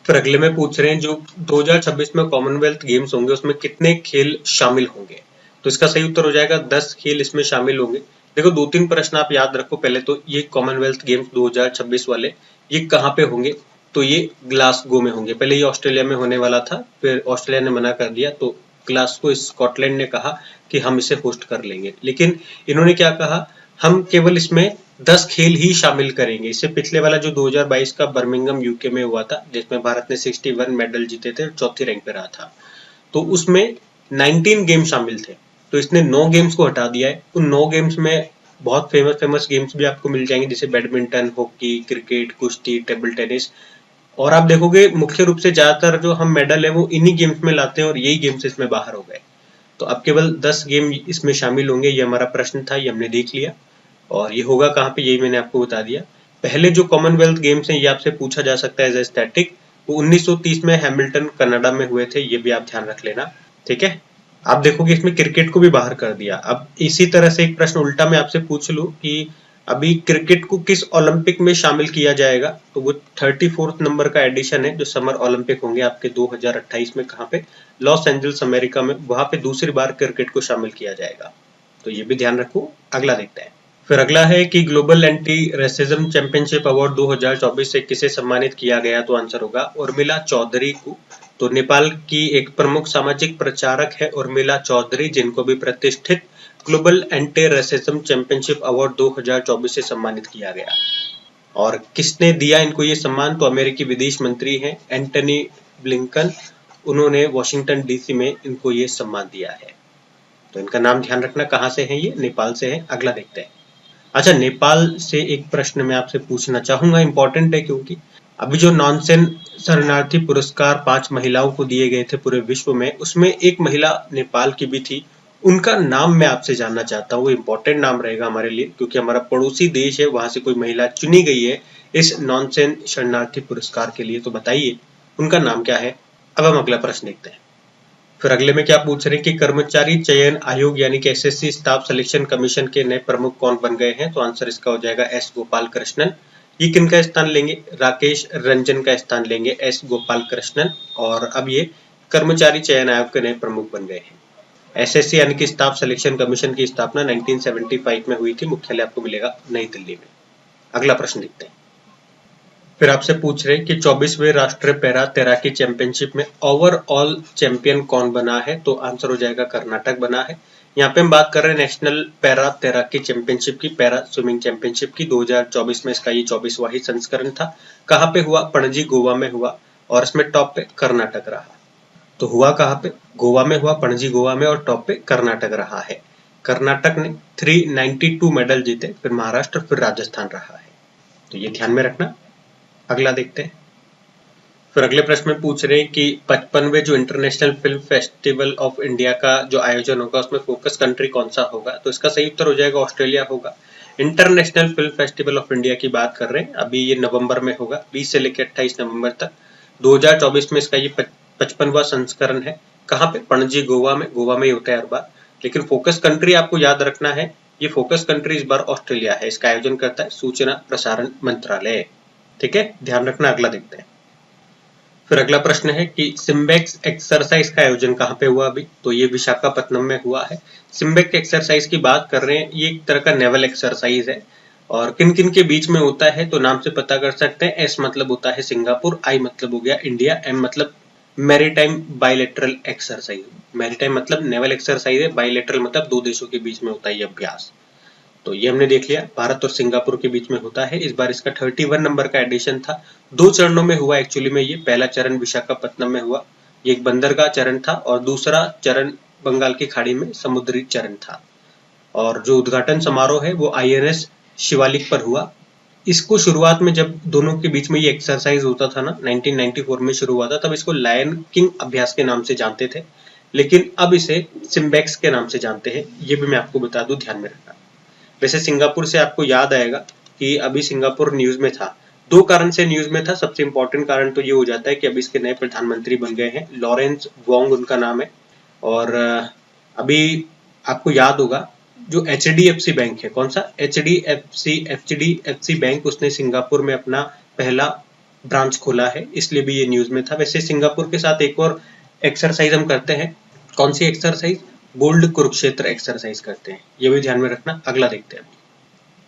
फिर अगले में पूछ रहे हैं जो 2026 में कॉमनवेल्थ गेम्स होंगे उसमें कितने खेल शामिल होंगे, तो इसका सही उत्तर हो जाएगा 10 खेल इसमें शामिल होंगे। देखो 2-3 प्रश्न आप याद रखो। पहले तो ये कॉमनवेल्थ गेम्स 2026 वाले ये कहाँ पे होंगे, तो ये ग्लासगो में होंगे। पहले ये ऑस्ट्रेलिया में होने वाला था, फिर ऑस्ट्रेलिया ने मना कर दिया, तो ग्लासगो स्कॉटलैंड ने कहा कि हम इसे होस्ट कर लेंगे। लेकिन इन्होंने क्या कहा, हम केवल इसमें 10 खेल ही शामिल करेंगे। इससे पिछले वाला जो 2022 का बर्मिंघम यूके में हुआ था जिसमें भारत ने 61 मेडल जीते थे और चौथी रैंक पे रहा था, तो उसमें 19 गेम शामिल थे। तो इसने 9 गेम्स को हटा दिया है। उन 9 गेम्स में बहुत फेमस गेम्स भी आपको मिल जाएंगे, जैसे बैडमिंटन, हॉकी, क्रिकेट, कुश्ती, टेबल टेनिस। और आप देखोगे मुख्य रूप से ज्यादातर जो हम मेडल है वो इन्हीं गेम्स में लाते हैं और यही गेम्स इसमें बाहर हो गए। तो अब केवल 10 गेम इसमें शामिल होंगे, ये हमारा प्रश्न था, ये हमने देख लिया। और ये होगा कहाँ पे, यही मैंने आपको बता दिया। पहले जो कॉमनवेल्थ गेम्स हैं ये आपसे पूछा जा सकता है एज ए स्टैटिक, वो 1930 में हैमिल्टन कनाडा में हुए थे, ये भी आप ध्यान रख लेना। ठीक है, आप देखोगे इसमें क्रिकेट को भी बाहर कर दिया। अब इसी तरह से एक प्रश्न उल्टा मैं आपसे पूछ लूं कि अभी क्रिकेट को किस ओलंपिक में शामिल किया जाएगा, तो वो 34th नंबर का एडिशन है जो समर ओलंपिक होंगे आपके 2028 में। कहाँ पे? लॉस एंजल्स अमेरिका में, वहां पे दूसरी बार क्रिकेट को शामिल किया जाएगा, तो ये भी ध्यान रखो। अगला देखते हैं। फिर अगला है कि global anti racism championship award 2024 से किसे सम्मानित किया गया, तो आंसर होगा उर्मिला चौधरी को। तो नेपाल की एक प्रमुख सामाजिक प्रचारक है उर्मिला चौधरी, जिनको भी प्रतिष्ठित global anti racism championship award 2024 से सम्मानित किया गया। और किसने दिया इनको ये सम्मान, तो अमेरिकी विदेश मंत्री हैं एंटनी ब्लिंकन, उन्होंने वॉशिंगटन डीसी में इनको ये सम्मान दिया है। तो इनका नाम ध्यान रखना, कहाँ से है ये? नेपाल से है। अगला देखते हैं। अच्छा, नेपाल से एक प्रश्न मैं आपसे पूछना चाहूंगा, इंपॉर्टेंट है क्योंकि अभी जो नॉनसेन शरणार्थी पुरस्कार 5 महिलाओं को दिए गए थे पूरे विश्व में, उसमें एक महिला नेपाल की भी थी। उनका नाम मैं आपसे जानना चाहता हूँ, वो इंपॉर्टेंट नाम रहेगा हमारे लिए क्योंकि हमारा पड़ोसी देश है, वहां से कोई महिला चुनी गई है इस नॉनसेन शरणार्थी पुरस्कार के लिए। तो बताइए उनका नाम क्या है। अब हम अगला प्रश्न देखते हैं। फिर अगले में क्या पूछ रहे हैं कि कर्मचारी चयन आयोग यानी कि एसएससी स्टाफ सिलेक्शन कमीशन के नए प्रमुख कौन बन गए हैं, तो आंसर इसका हो जाएगा एस गोपाल कृष्णन। ये किनका स्थान लेंगे? राकेश रंजन का स्थान लेंगे एस गोपाल कृष्णन। और अब ये कर्मचारी चयन आयोग के नए प्रमुख बन गए हैं। एसएससी यानी कि स्टाफ सिलेक्शन कमीशन की स्थापना 1975 में हुई थी, मुख्यालय आपको मिलेगा नई दिल्ली में। अगला प्रश्न देखते हैं। फिर आपसे पूछ रहे कि 24वें राष्ट्रीय पैरा तैराकी चैंपियनशिप में ओवरऑल चैंपियन कौन बना है, तो आंसर हो जाएगा कर्नाटक बना है। यहाँ पे हम बात कर रहे हैं नेशनल पैरा तैराकी चैंपियनशिप की, पैरा स्विमिंग चैंपियनशिप की। 2024 में इसका ये 24वां ही संस्करण था। कहाँ पे हुआ? पणजी गोवा में हुआ, और इसमें टॉप पे कर्नाटक रहा। तो हुआ कहाँ पे? गोवा में हुआ, पणजी गोवा में, और टॉप पे कर्नाटक रहा है। कर्नाटक ने 392 मेडल जीते, फिर महाराष्ट्र, फिर राजस्थान रहा है। तो ये ध्यान में रखना। अगला देखते हैं। फिर अगले प्रश्न में पूछ रहे हैं कि 55वें जो international film festival of India का जो आयोजन होगा उसमें फोकस कंट्री कौन सा होगा, तो इसका सही उत्तर हो जाएगा ऑस्ट्रेलिया होगा। International film festival of India की बात कर रहे हैं, अभी ये नवंबर में होगा, 20 से लेकर 28 नवंबर तक। 2024 में इसका ये 55वां संस्करण है। कहाँ पे? पणजी गोवा में। गोवा में ही होता है हर बार, लेकिन फोकस कंट्री आपको याद रखना है, ये फोकस कंट्री इस बार ऑस्ट्रेलिया है। इसका आयोजन करता है सूचना प्रसारण मंत्रालय। ठीक है, ध्यान रखना। अगला देखते हैं। फिर अगला प्रश्न है कि सिम्बेक्स एक्सरसाइज का आयोजन कहाँ पे हुआ अभी, तो ये विशाखापत्तनम में हुआ है। सिम्बेक्स एक्सरसाइज की बात कर रहे हैं, ये एक तरह का नेवल एक्सरसाइज है, और किन किन के बीच में होता है तो नाम से पता कर सकते हैं। एस मतलब होता है सिंगापुर, आई मतलब हो गया इंडिया, एम मतलब मैरीटाइम बायलैटरल एक्सरसाइज। मैरीटाइम मतलब नेवल एक्सरसाइज है, बायलैटरल मतलब दो देशों के बीच में होता है ये अभ्यास। तो ये हमने देख लिया, भारत और सिंगापुर के बीच में होता है। इस बार इसका 31 नंबर का एडिशन था। 2 चरणों में हुआ एक्चुअली में ये। पहला चरण विशाखापत्तनम में हुआ, ये एक बंदरगाह चरण था, और दूसरा चरण बंगाल की खाड़ी में समुद्री चरण था। और जो उद्घाटन समारोह है वो INS शिवालिक पर हुआ। इसको शुरुआत में जब दोनों के बीच में ये एक्सरसाइज होता था ना, 1994 में शुरू हुआ था, तब इसको लायन किंग अभ्यास के नाम से जानते थे, लेकिन अब इसे सिम्बेक्स के नाम से जानते हैं। ये भी मैं आपको बता दूं, ध्यान में रखना। वैसे सिंगापुर से आपको याद आएगा कि अभी सिंगापुर न्यूज में था। 2 कारण से न्यूज में था। सबसे इंपॉर्टेंट कारण तो ये हो जाता है कि अभी इसके नए प्रधानमंत्री बन गए हैं, लॉरेंस वोंग उनका नाम है। और अभी आपको याद होगा जो HDFC बैंक है, कौन सा? HDFC बैंक, उसने सिंगापुर में अपना पहला ब्रांच खोला है, इसलिए भी ये न्यूज में था। वैसे सिंगापुर के साथ एक और एक्सरसाइज हम करते हैं। कौन सी एक्सरसाइज? गोल्ड कुरुक्षेत्र एक्सरसाइज करते हैं, ये भी ध्यान में रखना। अगला देखते हैं।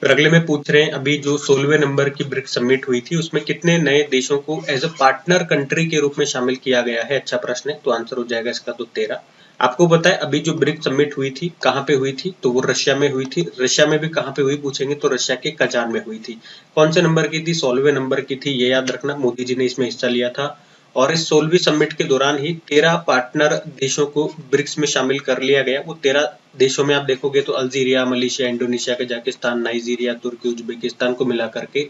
फिर अगले में पूछ रहे हैं, अभी जो 16वें नंबर की ब्रिक्स समिट हुई थी उसमें कितने नए देशों को एज अ पार्टनर कंट्री के रूप में शामिल किया गया है? अच्छा प्रश्न है, तो आंसर हो जाएगा इसका तो 13। आपको पता है अभी जो ब्रिक्स समिट हुई थी कहाँ पे हुई थी, तो वो रशिया में हुई थी। रशिया में भी कहाँ पे हुई पूछेंगे तो रशिया के कजान में हुई थी। कौन से नंबर की थी? 16वें नंबर की थी, ये याद रखना। मोदी जी ने इसमें हिस्सा लिया था, और इस 16वीं समिट के दौरान ही 13 पार्टनर देशों को ब्रिक्स में शामिल कर लिया गया। वो 13 देशों में आप देखोगे तो Algeria, Malaysia, Indonesia, Kazakhstan, Nigeria, तुर्की, उज्बेकिस्तान को मिला करके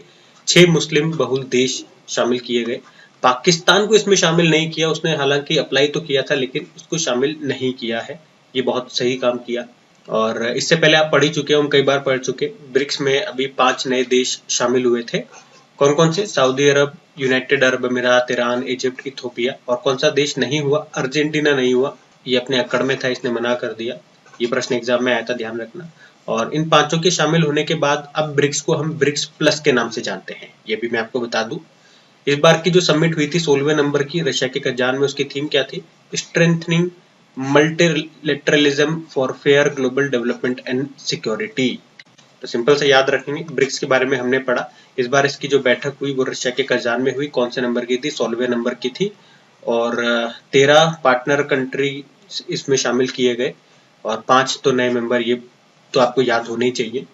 6 मुस्लिम बहुल देश शामिल किए गए। पाकिस्तान को इसमें शामिल नहीं किया, उसने हालांकि अप्लाई तो किया था लेकिन उसको शामिल नहीं किया है। ये बहुत सही काम किया, और इससे पहले आप पढ़ ही चुके हो, हम कई बार पढ़ चुके। ब्रिक्स में अभी 5 नए देश शामिल हुए थे। कौन कौन से? सऊदी अरब, यूनाइटेड अरब अमीरात, ईरान, इजिप्ट, इथोपिया। और कौन सा देश नहीं हुआ? अर्जेंटीना नहीं हुआ, ये अपने अकड़ में था, इसने मना कर दिया। ये प्रश्न एग्जाम में आया था, ध्यान रखना। और इन 5 के शामिल होने के बाद अब ब्रिक्स को हम ब्रिक्स प्लस के नाम से जानते हैं, ये भी मैं आपको बता दूं। इस बार की जो समिट हुई थी 16वें नंबर की रशिया के कजान में, उसकी थीम क्या थी? Strengthening multilateralism for fair global development and security. तो सिंपल से याद रखेंगे, ब्रिक्स के बारे में हमने पढ़ा। इस बार इसकी जो बैठक हुई वो रशिया के कजान में हुई। कौन से नंबर की थी? 16वें नंबर की थी, और 13 पार्टनर कंट्री इसमें शामिल किए गए, और 5 तो नए मेंबर, ये तो आपको याद होने ही चाहिए।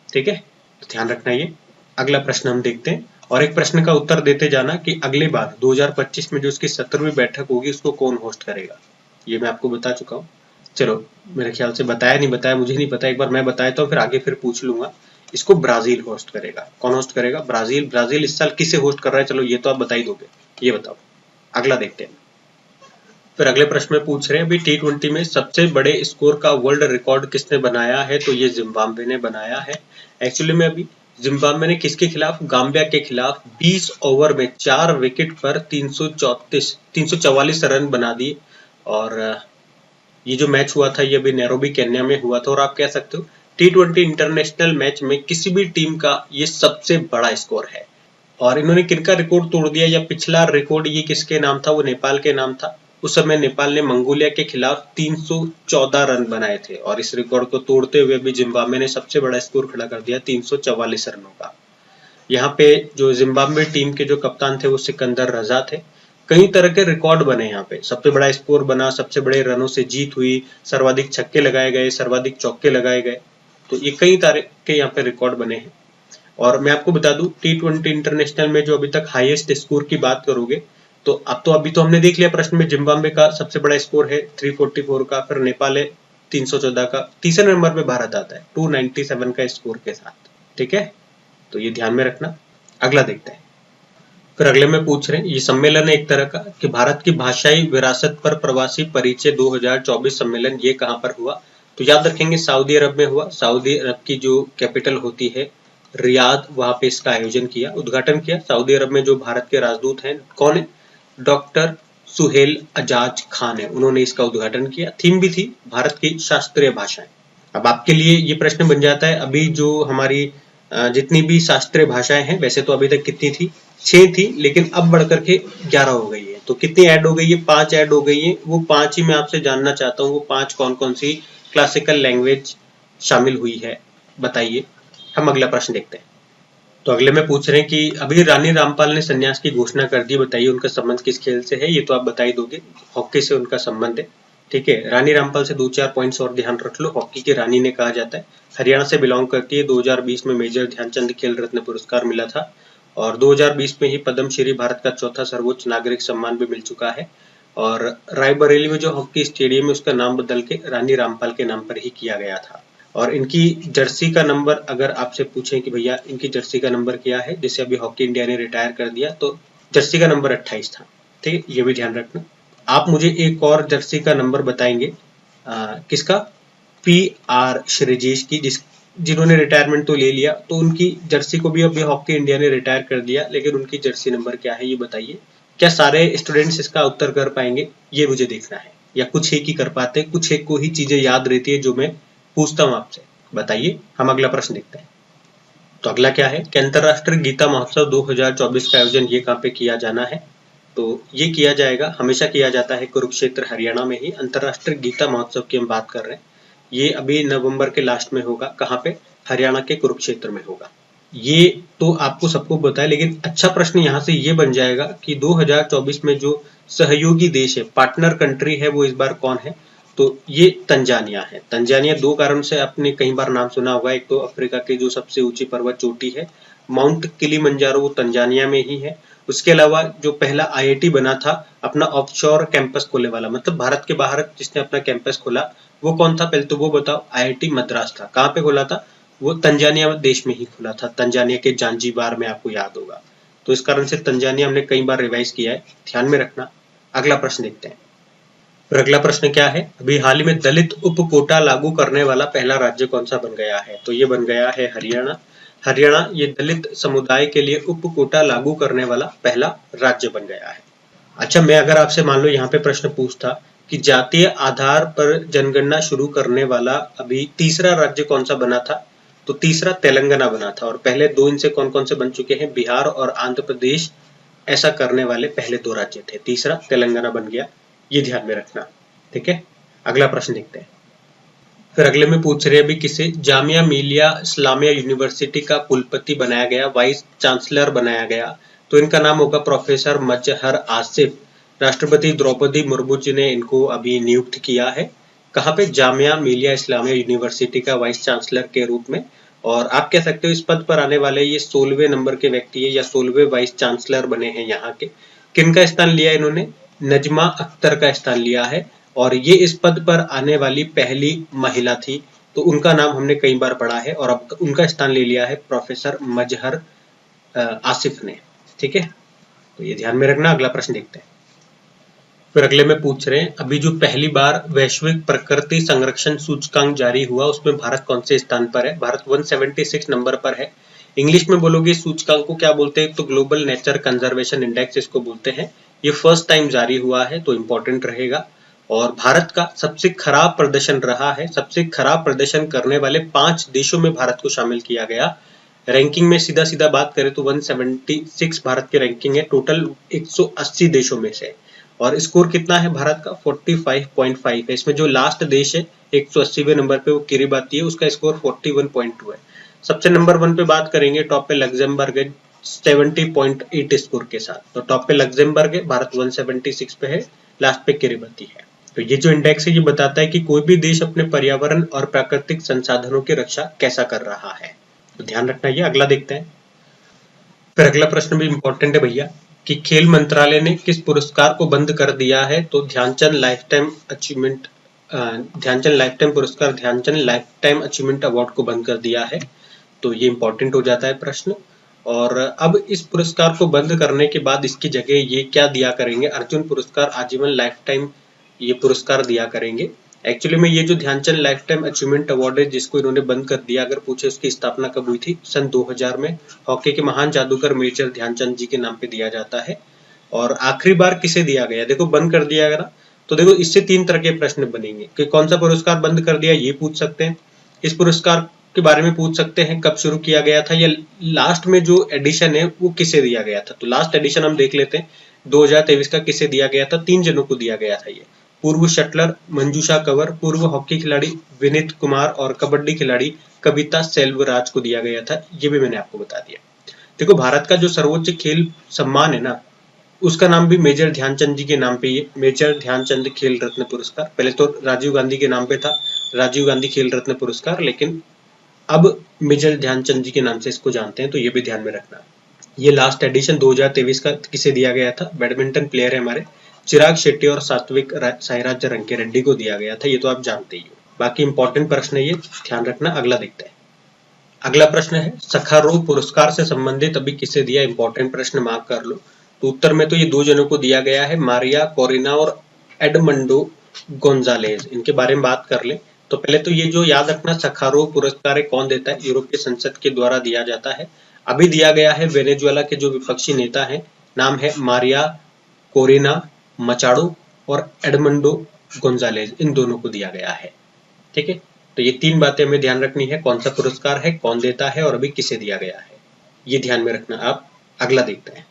ठीक है, तो ध्यान रखना ये। अगला प्रश्न हम देखते हैं, और एक प्रश्न का उत्तर देते जाना कि अगले बार 2025 में जो इसकी 17वीं बैठक होगी उसको कौन होस्ट करेगा। ये मैं आपको बता चुका हूँ। चलो, मेरे ख्याल से बताया नहीं बताया मुझे नहीं पता, एक बार मैं बताया तो फिर आगे फिर पूछ लूंगा। इसको ब्राजील होस्ट करेगा। कौन होस्ट करेगा? ब्राजील। ब्राजील इस साल किसे होस्ट कर रहा है, चलो ये तो आप बता ही दोगे, ये बताओ। अगला देखते हैं। फिर अगले प्रश्न में पूछ रहे हैं, अभी T20 में सबसे बड़े स्कोर का वर्ल्ड रिकॉर्ड किसने बनाया है, तो ये जिम्बाब्वे ने बनाया है। एक्चुअली में अभी जिम्बाब्वे ने किसके खिलाफ? गाम्बिया के खिलाफ 20 ओवर में 4 विकेट पर 344 रन बना दिए। और ये जो मैच हुआ था ये अभी नैरोबी केन्या में हुआ था, और आप कह सकते हो T20 इंटरनेशनल मैच में किसी भी टीम का ये सबसे बड़ा स्कोर है। और इन्होंने किनका रिकॉर्ड तोड़ दिया, या पिछला रिकॉर्ड ये किसके नाम था? वो नेपाल के नाम था। उस समय नेपाल ने मंगोलिया के खिलाफ 314 रन बनाए थे, और इस रिकॉर्ड को तोड़ते हुए भी जिम्बाब्वे ने सबसे बड़ा स्कोर खड़ा कर दिया 344 रनों का। यहाँ पे जो जिम्बाब्वे टीम के जो कप्तान थे वो सिकंदर रजा थे। कई तरह के रिकॉर्ड बने यहाँ पे, सबसे बड़ा स्कोर बना, सबसे बड़े रनों से जीत हुई, सर्वाधिक छक्के लगाए गए, सर्वाधिक चौके लगाए गए, तो ये कई तरह के यहाँ पे रिकॉर्ड बने हैं। और मैं आपको बता दूं T20 इंटरनेशनल में जो अभी तक हाईएस्ट स्कोर की बात करोगे तो अभी तो हमने देख लिया प्रश्न में, जिम्बाब्वे का सबसे बड़ा स्कोर है 344 का, फिर नेपाल है 314 का, तीसरे नंबर पे भारत आता है 297 का स्कोर के साथ। ठीक है, तो ये ध्यान में रखना। अगला देखते हैं। फिर अगले में पूछ रहे हैं, ये सम्मेलन है एक तरह का कि भारत की भाषाई विरासत पर प्रवासी परिचय 2024 सम्मेलन ये कहां पर हुआ? तो याद रखेंगे सऊदी अरब में हुआ। सऊदी अरब की जो कैपिटल होती है रियाद, वहां पे इसका आयोजन किया, उद्घाटन किया। सऊदी अरब में जो भारत के राजदूत हैं कौन है? डॉक्टर सुहेल अजाज खान है, उन्होंने इसका उद्घाटन किया। थीम भी थी भारत की शास्त्रीय भाषाएं। अब आपके लिए ये प्रश्न बन जाता है, अभी जो हमारी जितनी भी शास्त्रीय भाषाएं हैं, वैसे तो अभी तक कितनी थी? 6 थी, लेकिन अब बढ़कर के 11 हो गई है। तो कितनी ऐड हो गई है? 5 ऐड हो गई है। वो 5 ही मैं आपसे जानना चाहता हूँ, वो 5 कौन कौन सी क्लासिकल लैंग्वेज शामिल हुई है, बताइए। हम अगला प्रश्न देखते हैं। तो अगले में पूछ रहे हैं कि अभी रानी रामपाल ने संन्यास की घोषणा कर दी, बताइए उनका संबंध किस खेल से है? ये तो आप बता ही दोगे, हॉकी से उनका संबंध है। ठीक है, रानी रामपाल से 2-4 पॉइंट्स और ध्यान रख लो। हॉकी की रानी ने कहा जाता है, हरियाणा से बिलोंग करती है। 2020 में मेजर ध्यानचंद खेल रत्न पुरस्कार मिला था और 2020 में ही पद्मश्री, भारत का चौथा सर्वोच्च नागरिक सम्मान भी मिल चुका है। और रायबरेली में जो हॉकी स्टेडियम है उसका नाम बदल के रानी रामपाल के नाम पर ही किया गया था। और इनकी जर्सी का नंबर अगर आपसे पूछें कि भैया इनकी जर्सी का नंबर क्या है, जैसे अभी हॉकी इंडिया ने रिटायर कर दिया तो जर्सी का नंबर 28 था। ठीक है, ये भी ध्यान रखना। आप मुझे एक और जर्सी का नंबर बताएंगे, किसका? PR श्रीजेश की, जिन्होंने रिटायरमेंट तो ले लिया, तो उनकी जर्सी को भी अभी हॉकी इंडिया ने रिटायर कर दिया, लेकिन उनकी जर्सी नंबर क्या है ये बताइए। क्या सारे स्टूडेंट्स इसका उत्तर कर पाएंगे? ये मुझे देखना है, या कुछ एक ही कर पाते हैं, कुछ एक को ही चीजें याद रहती है जो मैं पूछता हूँ आपसे, बताइए। हम अगला प्रश्न देखते हैं। तो अगला क्या है कि अंतरराष्ट्रीय गीता महोत्सव 2024 का आयोजन ये कहाँ पे किया जाना है? तो ये किया जाएगा, हमेशा किया जाता है कुरुक्षेत्र हरियाणा में ही। अंतरराष्ट्रीय गीता महोत्सव की हम बात कर रहे हैं, ये अभी नवंबर के लास्ट में होगा। कहाँ पे? हरियाणा के कुरुक्षेत्र में होगा। ये तो आपको सबको पता है, लेकिन अच्छा प्रश्न यहाँ से ये बन जाएगा कि 2024 में जो सहयोगी देश है, पार्टनर कंट्री है, वो इस बार कौन है? तो ये तंजानिया है। तंजानिया 2 कारण से आपने कई बार नाम सुना होगा। एक तो अफ्रीका की जो सबसे ऊंची पर्वत चोटी है माउंट किलिमंजारो, वो तंजानिया में ही है। उसके अलावा जो पहला IIT बना था अपना ऑफशोर कैंपस खोले वाला, मतलब भारत के बाहर जिसने अपना कैंपस खोला, वो कौन था? पहले तो वो बताओ। IIT मद्रास था। कहाँ पे खोला था? वो तंजानिया देश में ही खुला था, तंजानिया के जांजीबार में, आपको याद होगा। तो इस कारण से तंजानिया हमने कई बार रिवाइज किया है, ध्यान में रखना। अगला प्रश्न देखते हैं। फिर अगला प्रश्न क्या है, अभी हाल ही में दलित उप कोटा लागू करने वाला पहला राज्य कौन सा बन गया है? तो ये बन गया है हरियाणा। हरियाणा ये दलित समुदाय के लिए उप कोटा लागू करने वाला पहला राज्य बन गया है। अच्छा, मैं अगर आपसे मान लो यहाँ पे प्रश्न पूछता कि जातीय आधार पर जनगणना शुरू करने वाला अभी तीसरा राज्य कौन सा बना था? तो तीसरा तेलंगाना बना था। और पहले 2 इनसे कौन कौन से बन चुके हैं? बिहार और आंध्र प्रदेश ऐसा करने वाले पहले 2 राज्य थे, तीसरा तेलंगाना बन गया। ये ध्यान में रखना। ठीक है, अगला प्रश्न देखते हैं। फिर अगले में पूछ रहे हैं अभी किसे जामिया मिलिया इस्लामिया यूनिवर्सिटी का कुलपति बनाया गया, वाइस चांसलर बनाया गया? तो इनका नाम होगा प्रोफेसर मजहर आसिफ। राष्ट्रपति द्रौपदी मुर्मू जी ने इनको अभी नियुक्त किया है। कहाँ पे? जामिया मिलिया इस्लामिया यूनिवर्सिटी का वाइस चांसलर के रूप में। और आप कह सकते हो इस पद पर आने वाले ये 16वें नंबर के व्यक्ति है, या 16वें वाइस चांसलर बने हैं यहाँ के। किनका स्थान लिया इन्होंने? नजमा अख्तर का स्थान लिया है। और ये इस पद पर आने वाली पहली महिला थी, तो उनका नाम हमने कई बार पढ़ा है, और अब उनका स्थान ले लिया है प्रोफेसर मजहर आसिफ ने। ठीक है, तो ये ध्यान में रखना। अगला प्रश्न देखते हैं। फिर अगले में पूछ रहे हैं अभी जो पहली बार वैश्विक प्रकृति संरक्षण सूचकांक जारी हुआ उसमें भारत कौन से स्थान पर है? भारत 176 नंबर पर है। इंग्लिश में बोलोगे सूचकांक को क्या बोलते हैं? तो ग्लोबल नेचर कंजर्वेशन इंडेक्स इसको बोलते हैं। ये फर्स्ट टाइम जारी हुआ है, तो इंपॉर्टेंट रहेगा। और भारत का सबसे खराब प्रदर्शन रहा है, सबसे खराब प्रदर्शन करने वाले 5 देशों में भारत को शामिल किया गया। रैंकिंग में सीधा सीधा बात करें तो 176 भारत की रैंकिंग है टोटल 180 देशों में से। और स्कोर कितना है भारत का? 45.5 है। इसमें जो लास्ट देश है 180वें नंबर पे, वो किरिबाती है, उसका स्कोर 41.2 है। सबसे नंबर 1 पे बात करेंगे, टॉप पे लग्जमबर्ग है 70.8 स्कोर के साथ। तो टॉप पे लग्जमबर्ग है, भारत 176 पे है, लास्ट पे किरिबती है। तो ये जो इंडेक्स है ये बताता है कि कोई भी देश अपने पर्यावरण और प्राकृतिक संसाधनों की रक्षा कैसा कर रहा है। तो ध्यान रखना, ये अगला देखते हैं। फिर अगला प्रश्न भी इंपॉर्टेंट है भैया, कि खेल मंत्रालय ने किस पुरस्कार को बंद कर दिया है। तो Dhyanchand lifetime achievement Dhyanchand lifetime पुरस्कार, Dhyanchand lifetime achievement award को बंद कर दिया है। तो ये इंपॉर्टेंट हो जाता है प्रश्न। और अब इस पुरस्कार को बंद करने के बाद इसकी जगह ये क्या दिया करेंगे, अर्जुन पुरस्कार आजीवन लाइफ टाइम ये पुरस्कार दिया करेंगे। एक्चुअली में ये जो Dhyanchand lifetime achievement award है जिसको इन्होंने बंद कर दिया, अगर पूछे उसकी स्थापना कब हुई थी, सन 2000 में हॉकी के महान जादूगर मेजर ध्यानचंद जी के नाम पे दिया जाता है। और आखिरी बार किसे दिया गया, देखो बंद कर दिया गया, तो देखो इससे 3 तरह के प्रश्न बनेंगे कि कौन सा पुरस्कार बंद कर दिया, ये पूछ सकते हैं, इस पुरस्कार के बारे में पूछ सकते हैं, कब शुरू किया गया था, या लास्ट में जो एडिशन है वो किसे दिया गया था। तो लास्ट एडिशन हम देख लेते हैं 2023 का, किसे दिया गया था, 3 जनों को दिया गया था। ये पूर्व शटलर मंजूषा कंवर, पूर्व हॉकी खिलाड़ी विनीत कुमार और कबड्डी खिलाड़ी कविता सेल्वराज को दिया गया था। ये भी मैंने आपको बता दिया। देखो भारत का जो सर्वोच्च खेल सम्मान है ना, उसका नाम भी मेजर ध्यानचंद जी के नाम पे, ये मेजर ध्यानचंद खेल रत्न पुरस्कार, पहले तो राजीव गांधी के नाम पे था, राजीव गांधी खेल रत्न पुरस्कार, लेकिन अब मेजर ध्यानचंद जी के नाम से इसको जानते हैं। तो ये भी ध्यान में रखना। ये लास्ट एडिशन 2023 का किसे दिया गया था, बैडमिंटन प्लेयर है हमारे चिराग शेट्टी और सात्विक साईराज रंकी रेड्डी को दिया गया था। ये तो आप जानते ही हो। बाकी इंपॉर्टेंट प्रश्न है ये, ध्यान रखना। अगला देखते हैं। अगला प्रश्न है सखारोव पुरस्कार से संबंधित अभी किसे दिया, इंपॉर्टेंट प्रश्न मार्क कर लो। तो उत्तर में तो ये 2 जनों को दिया गया है, मारिया कोरिना और एडमंडो गोंजालेज। इनके बारे में बात कर ले। तो पहले तो ये जो याद रखना, सखारोव पुरस्कार है कौन देता है, यूरोपीय संसद के द्वारा दिया जाता है। अभी दिया गया है वेनेजुएला के जो विपक्षी नेता है, नाम है मारिया कोरिना मचाडो और एडमंडो गोंजालेज, इन दोनों को दिया गया है। ठीक है, तो ये 3 बातें हमें ध्यान रखनी है, कौन सा पुरस्कार है, कौन देता है और अभी किसे दिया गया है, ये ध्यान में रखना आप। अगला देखते हैं।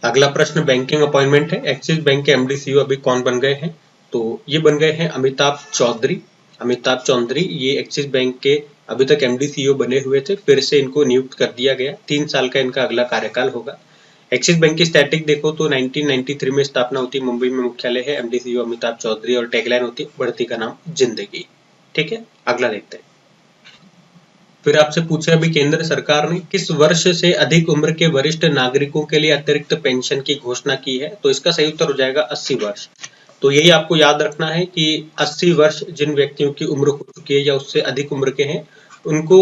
अगला प्रश्न बैंकिंग अपॉइंटमेंट है। एक्सिस बैंक के एमडी सीईओ अभी कौन बन गए हैं, तो ये बन गए हैं अमिताभ चौधरी। अमिताभ चौधरी ये एक्सिस बैंक के अभी तक एमडी सीईओ बने हुए थे, फिर से इनको नियुक्त कर दिया गया। 3 साल का इनका अगला कार्यकाल होगा। एक्सिस बैंक की स्टैटिक देखो तो 1993 में स्थापना होती है, मुंबई में मुख्यालय है, एमडी सीईओ अमिताभ चौधरी और टैगलाइन होती है बढ़ती का नाम जिंदगी। ठीक है, अगला देखते हैं। फिर आपसे पूछा अभी केंद्र सरकार ने किस वर्ष से अधिक उम्र के वरिष्ठ नागरिकों के लिए अतिरिक्त पेंशन की घोषणा की है, तो इसका सही उत्तर हो जाएगा 80 वर्ष। तो यही आपको याद रखना है कि 80 वर्ष जिन व्यक्तियों की उम्र हो चुकी है या उससे अधिक उम्र के हैं, उनको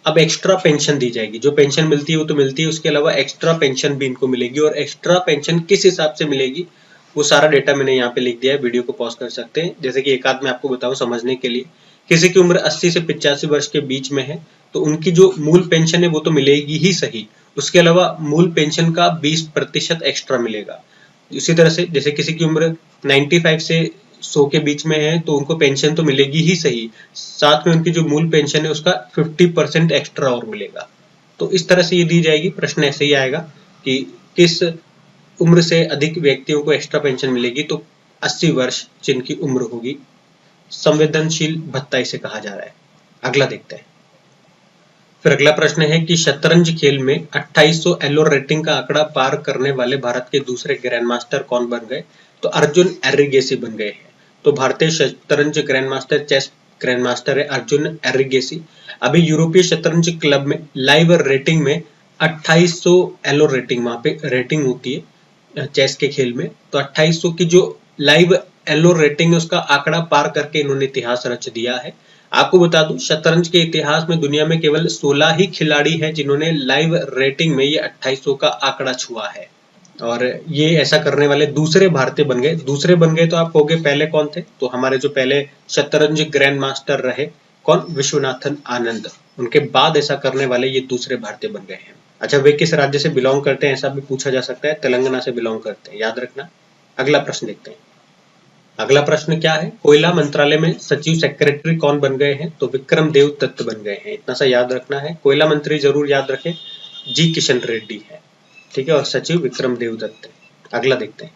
अब एक्स्ट्रा पेंशन दी जाएगी। जो पेंशन मिलती है वो तो मिलती है, उसके अलावा एक्स्ट्रा पेंशन भी इनको मिलेगी। और एक्स्ट्रा पेंशन किस हिसाब से मिलेगी वो सारा डेटा मैंने यहाँ पे लिख दिया है, वीडियो को पॉज कर सकते हैं। जैसे कि एक आध मैं आपको बताऊं समझने के लिए, किसी की उम्र 80 से 85 वर्ष के बीच में है तो उनकी जो मूल पेंशन है वो तो मिलेगी ही सही, उसके अलावा मूल पेंशन का 20% एक्स्ट्रा मिलेगा। इसी तरह से जैसे किसी की उम्र 95 से 100 के बीच में है तो उनको पेंशन तो मिलेगी ही सही, साथ में उनकी जो मूल पेंशन है उसका 50% एक्स्ट्रा और मिलेगा। तो इस तरह से ये दी जाएगी। प्रश्न ऐसे ही आएगा कि किस उम्र से अधिक व्यक्तियों को एक्स्ट्रा पेंशन मिलेगी, तो 80 वर्ष जिनकी उम्र होगी। संवेदनशील भत्ता इसे कहा जा रहा है। अगला देखते हैं। फिर अगला प्रश्न है कि शतरंज खेल में 2800 एलो रेटिंग का आंकड़ा पार करने वाले भारत के दूसरे ग्रैंड मास्टर कौन बन गए, तो अर्जुन एरिगेसी बन गए हैं। तो भारतीय शतरंज grandmaster, chess grandmaster है अर्जुन एरिगेसी। अभी यूरोपीय शतरंज क्लब में लाइव रेटिंग में 2800 एलो रेटिंग, वहां पे रेटिंग होती है चेस के खेल में, तो 2800 की जो लाइव एलो रेटिंग है उसका आंकड़ा पार करके इन्होंने इतिहास रच दिया है। आपको बता दूं शतरंज के इतिहास में दुनिया में केवल 16 ही खिलाड़ी हैं जिन्होंने लाइव रेटिंग में ये 2800 का आंकड़ा छुआ है, और ये ऐसा करने वाले दूसरे भारतीय बन गए। दूसरे बन गए तो आप कहोगे पहले कौन थे, तो हमारे जो पहले शतरंज ग्रैंड मास्टर रहे कौन, विश्वनाथन आनंद। उनके बाद ऐसा करने वाले ये दूसरे भारतीय बन गए हैं। अच्छा, वे किस राज्य से बिलोंग करते हैं ऐसा भी पूछा जा सकता है, तेलंगाना से बिलोंग करते हैं, याद रखना। अगला प्रश्न देखते हैं। अगला प्रश्न क्या है, कोयला मंत्रालय में सचिव सेक्रेटरी कौन बन गए हैं, तो विक्रम देव दत्त बन गए हैं। इतना सा याद रखना है। कोयला मंत्री जरूर याद रखें, जी किशन रेड्डी है। ठीक है, और सचिव विक्रम देव दत्त है। अगला देखते हैं।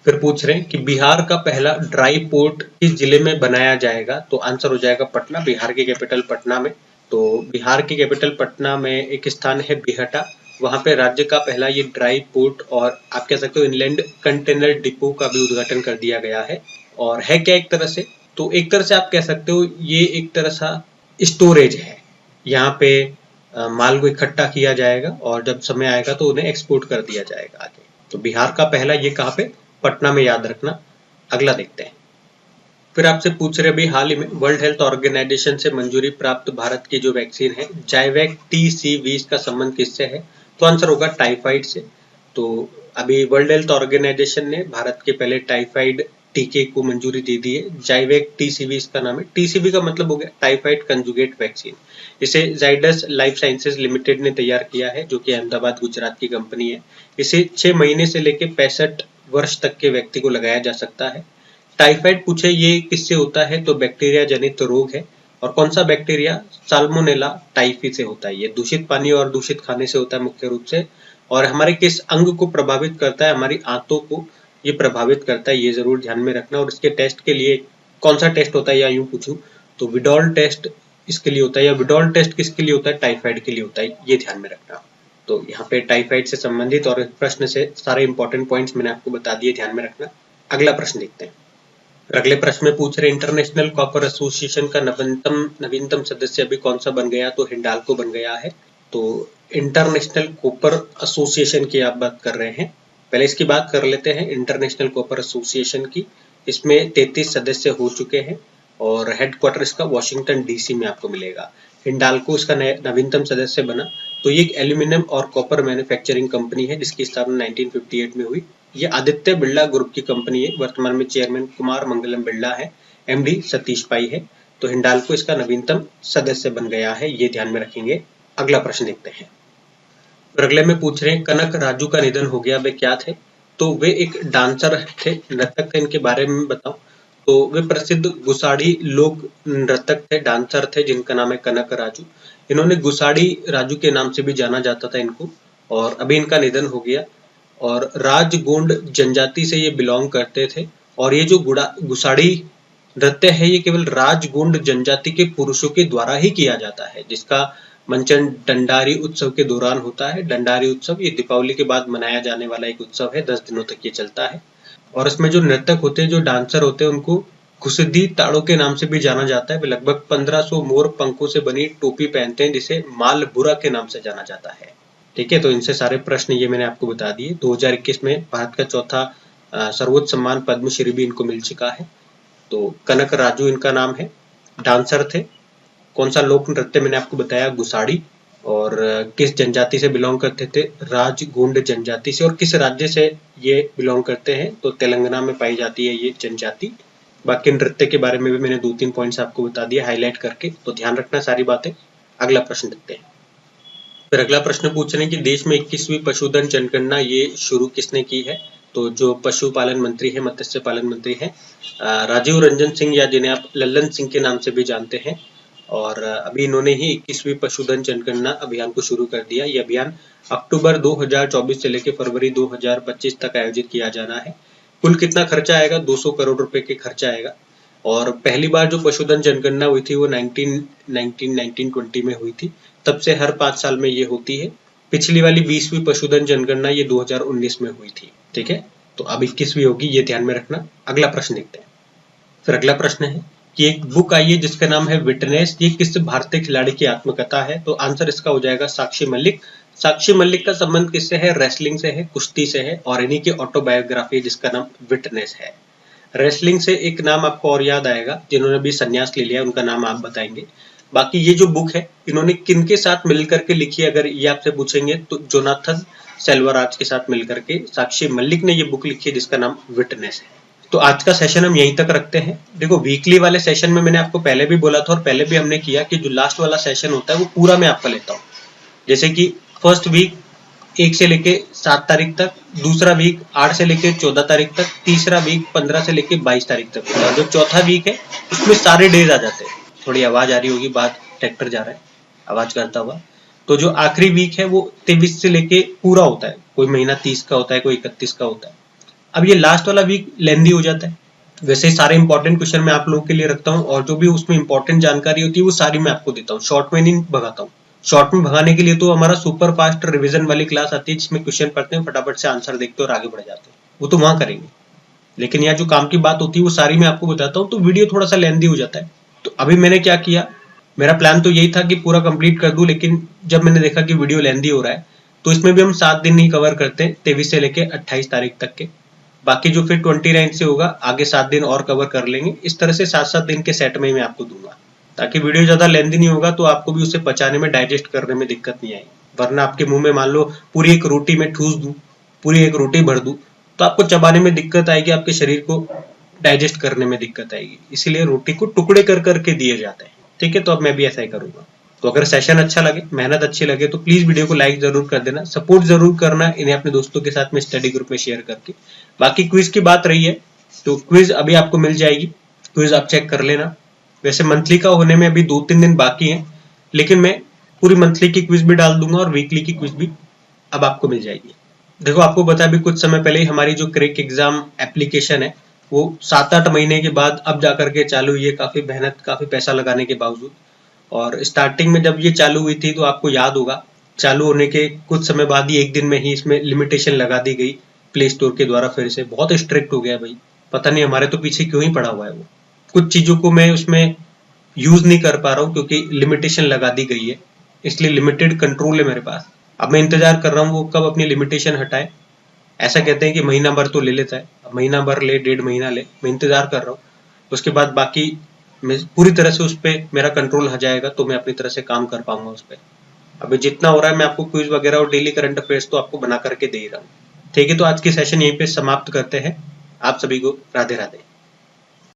फिर पूछ रहे हैं कि बिहार का पहला ड्राई पोर्ट किस जिले में बनाया जाएगा, तो आंसर हो जाएगा पटना, बिहार की कैपिटल पटना में तो बिहार की कैपिटल पटना में एक स्थान है बिहटा, वहां पे राज्य का पहला ये ड्राई पोर्ट और आप कह सकते हो इनलैंड कंटेनर डिपो का भी उद्घाटन कर दिया गया है। और है क्या एक तरह से, तो एक तरह से आप कह सकते हो ये एक तरह सा स्टोरेज है। यहाँ पे माल को इकट्ठा किया जाएगा और जब समय आएगा तो उन्हें एक्सपोर्ट कर दिया जाएगा आगे। तो बिहार का पहला ये कहाँ पे, पटना में, याद रखना। अगला देखते हैं। फिर आपसे पूछ रहे अभी हाल ही में वर्ल्ड हेल्थ ऑर्गेनाइजेशन से मंजूरी प्राप्त भारत की जो वैक्सीन है जाइवैक TC20 का संबंध किससे है, तो आंसर होगा टाइफाइड से। तो अभी वर्ल्ड हेल्थ ऑर्गेनाइजेशन ने भारत के पहले टाइफाइड टीके को मंजूरी दे दी है। जाइवैक TCV इसका नाम है। TCV का मतलब हो गया टाइफाइड कंजुगेट वैक्सीन। इसे जाइडस लाइफ साइंसेज लिमिटेड ने तैयार किया है, जो कि अहमदाबाद गुजरात की कंपनी है। इसे 6 महीने से लेकर 65 वर्ष तक के व्यक्ति को लगाया जा सकता है। टाइफाइड पूछे ये किससे होता है, तो बैक्टीरिया जनित रोग है। और कौन सा बैक्टीरिया, साल्मोनेला टाइफी से होता है। ये दूषित पानी और दूषित खाने से होता है मुख्य रूप से। और हमारे किस अंग को प्रभावित करता है, हमारी आंतों को ये प्रभावित करता है, ये जरूर ध्यान में रखना। और इसके टेस्ट के लिए कौन सा टेस्ट होता है, या यूं पूछूं तो विडॉल टेस्ट इसके लिए होता है, या विडॉल टेस्ट किसके लिए होता है, टाइफाइड के लिए होता है, ये ध्यान में रखना। तो यहाँ पे टाइफाइड से संबंधित और प्रश्न से सारे इंपॉर्टेंट पॉइंट्स मैंने आपको बता दिए, ध्यान में रखना। अगला प्रश्न देखते हैं। अगले प्रश्न में पूछ रहे इंटरनेशनल कॉपर एसोसिएशन का नवीनतम सदस्य अभी कौन सा बन गया, तो हिंडाल्को बन गया है। तो इंटरनेशनल कॉपर एसोसिएशन की आप बात कर रहे हैं। पहले इसकी बात कर लेते हैं इंटरनेशनल कॉपर एसोसिएशन की। इसमें 33 सदस्य हो चुके हैं और हेडक्वार्टर इसका वॉशिंगटन DC में आपको मिलेगा। हिंडाल्को इसका नवीनतम सदस्य बना। तो ये एक एल्यूमिनियम और कॉपर मैन्युफैक्चरिंग कंपनी है जिसकी स्थापना 1958 में हुई। ये आदित्य बिरला ग्रुप की कंपनी है। वर्तमान में चेयरमैन कुमार मंगलम बिरला है, MD सतीश पाई है। तो हिंडाल्को इसका नवीनतम सदस्य बन गया है, ये ध्यान में रखेंगे। अगला प्रश्न देखते हैं। और अगले में पूछ रहे हैं कनक राजू का निधन हो गया, वे क्या थे, तो वे एक डांसर थे, नर्तक थे। इनके बारे में बताऊं तो वे प्रसिद्ध गुसाड़ी लोक नर्तक थे, डांसर थे, जिनका नाम है कनक राजू। इन्होंने गुसाड़ी राजू के नाम से भी जाना जाता था इनको, और अभी इनका निधन हो गया। और राजगोंड जनजाति से ये बिलोंग करते थे। और ये जो गुसाड़ी नृत्य है ये केवल राजगोंड जनजाति के पुरुषों के द्वारा ही किया जाता है, जिसका मंचन डंडारी उत्सव के दौरान होता है। डंडारी उत्सव ये दीपावली के बाद मनाया जाने वाला एक उत्सव है, 10 दिनों तक ये चलता है। और इसमें जो नर्तक होते हैं, जो डांसर होते हैं, उनको घुसदी ताड़ों के नाम से भी जाना जाता है। वे लगभग 1500 मोर पंखों से बनी टोपी पहनते हैं, जिसे मालबुरा के नाम से जाना जाता है। ठीक है, तो इनसे सारे प्रश्न ये मैंने आपको बता दिए। 2021 में भारत का चौथा सर्वोच्च सम्मान पद्मश्री भी इनको मिल चुका है। तो कनक राजू इनका नाम है, डांसर थे। कौन सा लोक नृत्य मैंने आपको बताया, गुसाड़ी। और किस जनजाति से बिलोंग करते थे, राजगोंड जनजाति से। और किस राज्य से ये बिलोंग करते हैं, तो तेलंगाना में पाई जाती है ये जनजाति। बाकी नृत्य के बारे में भी मैंने 2-3 पॉइंट्स आपको बता दिए हाईलाइट करके, तो ध्यान रखना सारी बातें। अगला प्रश्न देखते हैं। फिर अगला प्रश्न पूछ रहे हैं कि देश में 21वीं पशुधन जनगणना ये शुरू किसने की है, तो जो पशुपालन मंत्री है, मत्स्य पालन मंत्री है, राजीव रंजन सिंह, या जिन्हें आप लल्लन सिंह के नाम से भी जानते हैं। और अभी इन्होंने ही 21वीं पशुधन जनगणना अभियान को शुरू कर दिया। ये अभियान अक्टूबर 2024 से लेकर फरवरी 2025 तक आयोजित किया जाना है। कुल कितना खर्चा आएगा, 200 करोड़ रुपए के खर्चा आएगा। और पहली बार जो पशुधन जनगणना हुई थी वो 1920 में हुई थी। तब से हर 5 साल में ये होती है। पिछली वाली 20वीं पशुधन जनगणना ये 2019 में हुई थी। ठीक है, तो अब 21वीं होगी, ये ध्यान में रखना। अगला प्रश्न देखते हैं। फिर अगला प्रश्न है कि एक बुक आई है जिसका नाम है विटनेस, ये किस भारतीय खिलाड़ी की आत्मकथा है, तो आंसर इसका हो जाएगा साक्षी मलिक। साक्षी मलिक का संबंध किससे है, रेसलिंग से है, कुश्ती से है। और इन्हीं की ऑटोबायोग्राफी है जिसका नाम विटनेस है। रेसलिंग से एक नाम आपको और याद आएगा, जिन्होंने भी संन्यास ले लिया, उनका नाम आप बताएंगे। बाकी ये जो बुक है इन्होंने किनके साथ मिलकर के लिखी है, अगर ये आपसे पूछेंगे तो जोनाथन सेल्वराज के साथ मिलकर के साक्षी मलिक ने ये बुक लिखी है जिसका नाम विटनेस है। तो आज का सेशन हम यहीं तक रखते हैं। देखो वीकली वाले सेशन में मैंने आपको पहले भी बोला था और पहले भी हमने किया कि जो लास्ट वाला सेशन होता है वो पूरा मैं आपका लेता हूँ। जैसे कि फर्स्ट वीक 1 से लेके 7 तारीख तक, दूसरा वीक 8 से लेके 14 तारीख तक, तीसरा वीक 15 से लेके 22 तारीख तक। और जो चौथा वीक है उसमें सारे डेज आ जाते हैं। थोड़ी आवाज आ रही होगी, बात ट्रैक्टर जा रहा है आवाज करता हुआ। तो जो आखिरी वीक है वो 23 से लेके पूरा होता है। कोई महीना 30 का होता है, कोई 31 का होता है। अब ये लास्ट वाला वीक लेंदी हो जाता है, वैसे ही सारे इंपॉर्टेंट क्वेश्चन मैं आप लोगों के लिए रखता हूँ और जो भी उसमें इंपॉर्टेंट जानकारी होती है वो सारी मैं आपको देता हूँ, शॉर्ट में नहीं भगाता हूँ। शॉर्ट में भगाने के लिए तो हमारा सुपर फास्ट रिवीजन वाली क्लास आती है जिसमें क्वेश्चन पढ़ते हैं, फटाफट से आंसर देखते हैं और आगे बढ़ जाते हैं, वो तो वहां करेंगे। लेकिन यहाँ जो काम की बात होती है वो सारी मैं आपको बताता हूँ, तो वीडियो थोड़ा सा लेंथी हो जाता है। तो अभी मैंने क्या किया, मेरा प्लान तो यही था कि पूरा कंप्लीट कर दूं, लेकिन जब मैंने देखा कि वीडियो लेंथी हो रहा है तो इसमें भी हम 7 दिन ही कवर करते हैं, 23 से लेके 28 तारीख तक के। बाकी जो फिर 29 से होगा आगे 7 दिन और कवर कर लेंगे। इस तरह से 7-7 दिन के सेट में ही मैं आपको दूंगा, ताकि वीडियो ज्यादा लेंथी नहीं होगा तो आपको भी उसे पचाने में, डाइजेस्ट करने में दिक्कत नहीं आएगी। वरना आपके मुंह में मान लो पूरी एक रोटी में ठूस दूं, पूरी एक रोटी भर दूं, तो आपको चबाने में दिक्कत आएगी, आपके शरीर को डाइजेस्ट करने में दिक्कत आएगी। इसीलिए रोटी को टुकड़े कर करके दिए जाते हैं, ठीक है। तो अब मैं भी ऐसा ही करूंगा। तो अगर सेशन अच्छा लगे, मेहनत अच्छी लगे तो प्लीज वीडियो को लाइक जरूर कर देना, सपोर्ट जरूर करना इन्हें अपने दोस्तों के साथ में स्टडी ग्रुप में शेयर करके। बाकी क्विज की बात रही है तो क्विज अभी आपको मिल जाएगी, क्विज आप चेक कर लेना। वैसे मंथली का होने में अभी 2-3 दिन बाकी है, लेकिन मैं पूरी मंथली की क्विज भी डाल दूंगा और वीकली की क्विज भी अब आपको मिल जाएगी। देखो आपको पता है अभी कुछ समय पहले ही हमारी जो क्रैक एग्जाम एप्लीकेशन है वो 7-8 महीने के बाद अब जाकर के चालू हुई है, काफी मेहनत काफी पैसा लगाने के बावजूद। और स्टार्टिंग में जब ये चालू हुई थी तो आपको याद होगा, चालू होने के कुछ समय बाद ही एक दिन में ही इसमें लिमिटेशन लगा दी गई प्ले स्टोर के द्वारा। फिर से बहुत स्ट्रिक्ट हो गया भाई, पता नहीं हमारे तो पीछे क्यों ही पड़ा हुआ है वो। कुछ चीजों को मैं उसमें यूज नहीं कर पा रहा हूँ क्योंकि लिमिटेशन लगा दी गई है, इसलिए लिमिटेड कंट्रोल है मेरे पास। अब मैं इंतजार कर रहा हूँ वो कब अपनी लिमिटेशन हटाए। ऐसा कहते हैं कि महीना भर तो ले लेता है, अब महीना भर ले, 1.5 महीना ले, मैं इंतजार कर रहा हूँ। उसके बाद बाकी मैं पूरी तरह से उस पर मेरा कंट्रोल आ जाएगा तो मैं अपनी तरह से काम कर पाऊंगा उस पर। अभी जितना हो रहा है मैं आपको क्विज वगैरह और डेली करंट अफेयर्स तो आपको बना करके दे ही रहा हूँ, ठीक है। तो आज की सेशन यहीं पे समाप्त करते हैं। आप सभी को राधे राधे।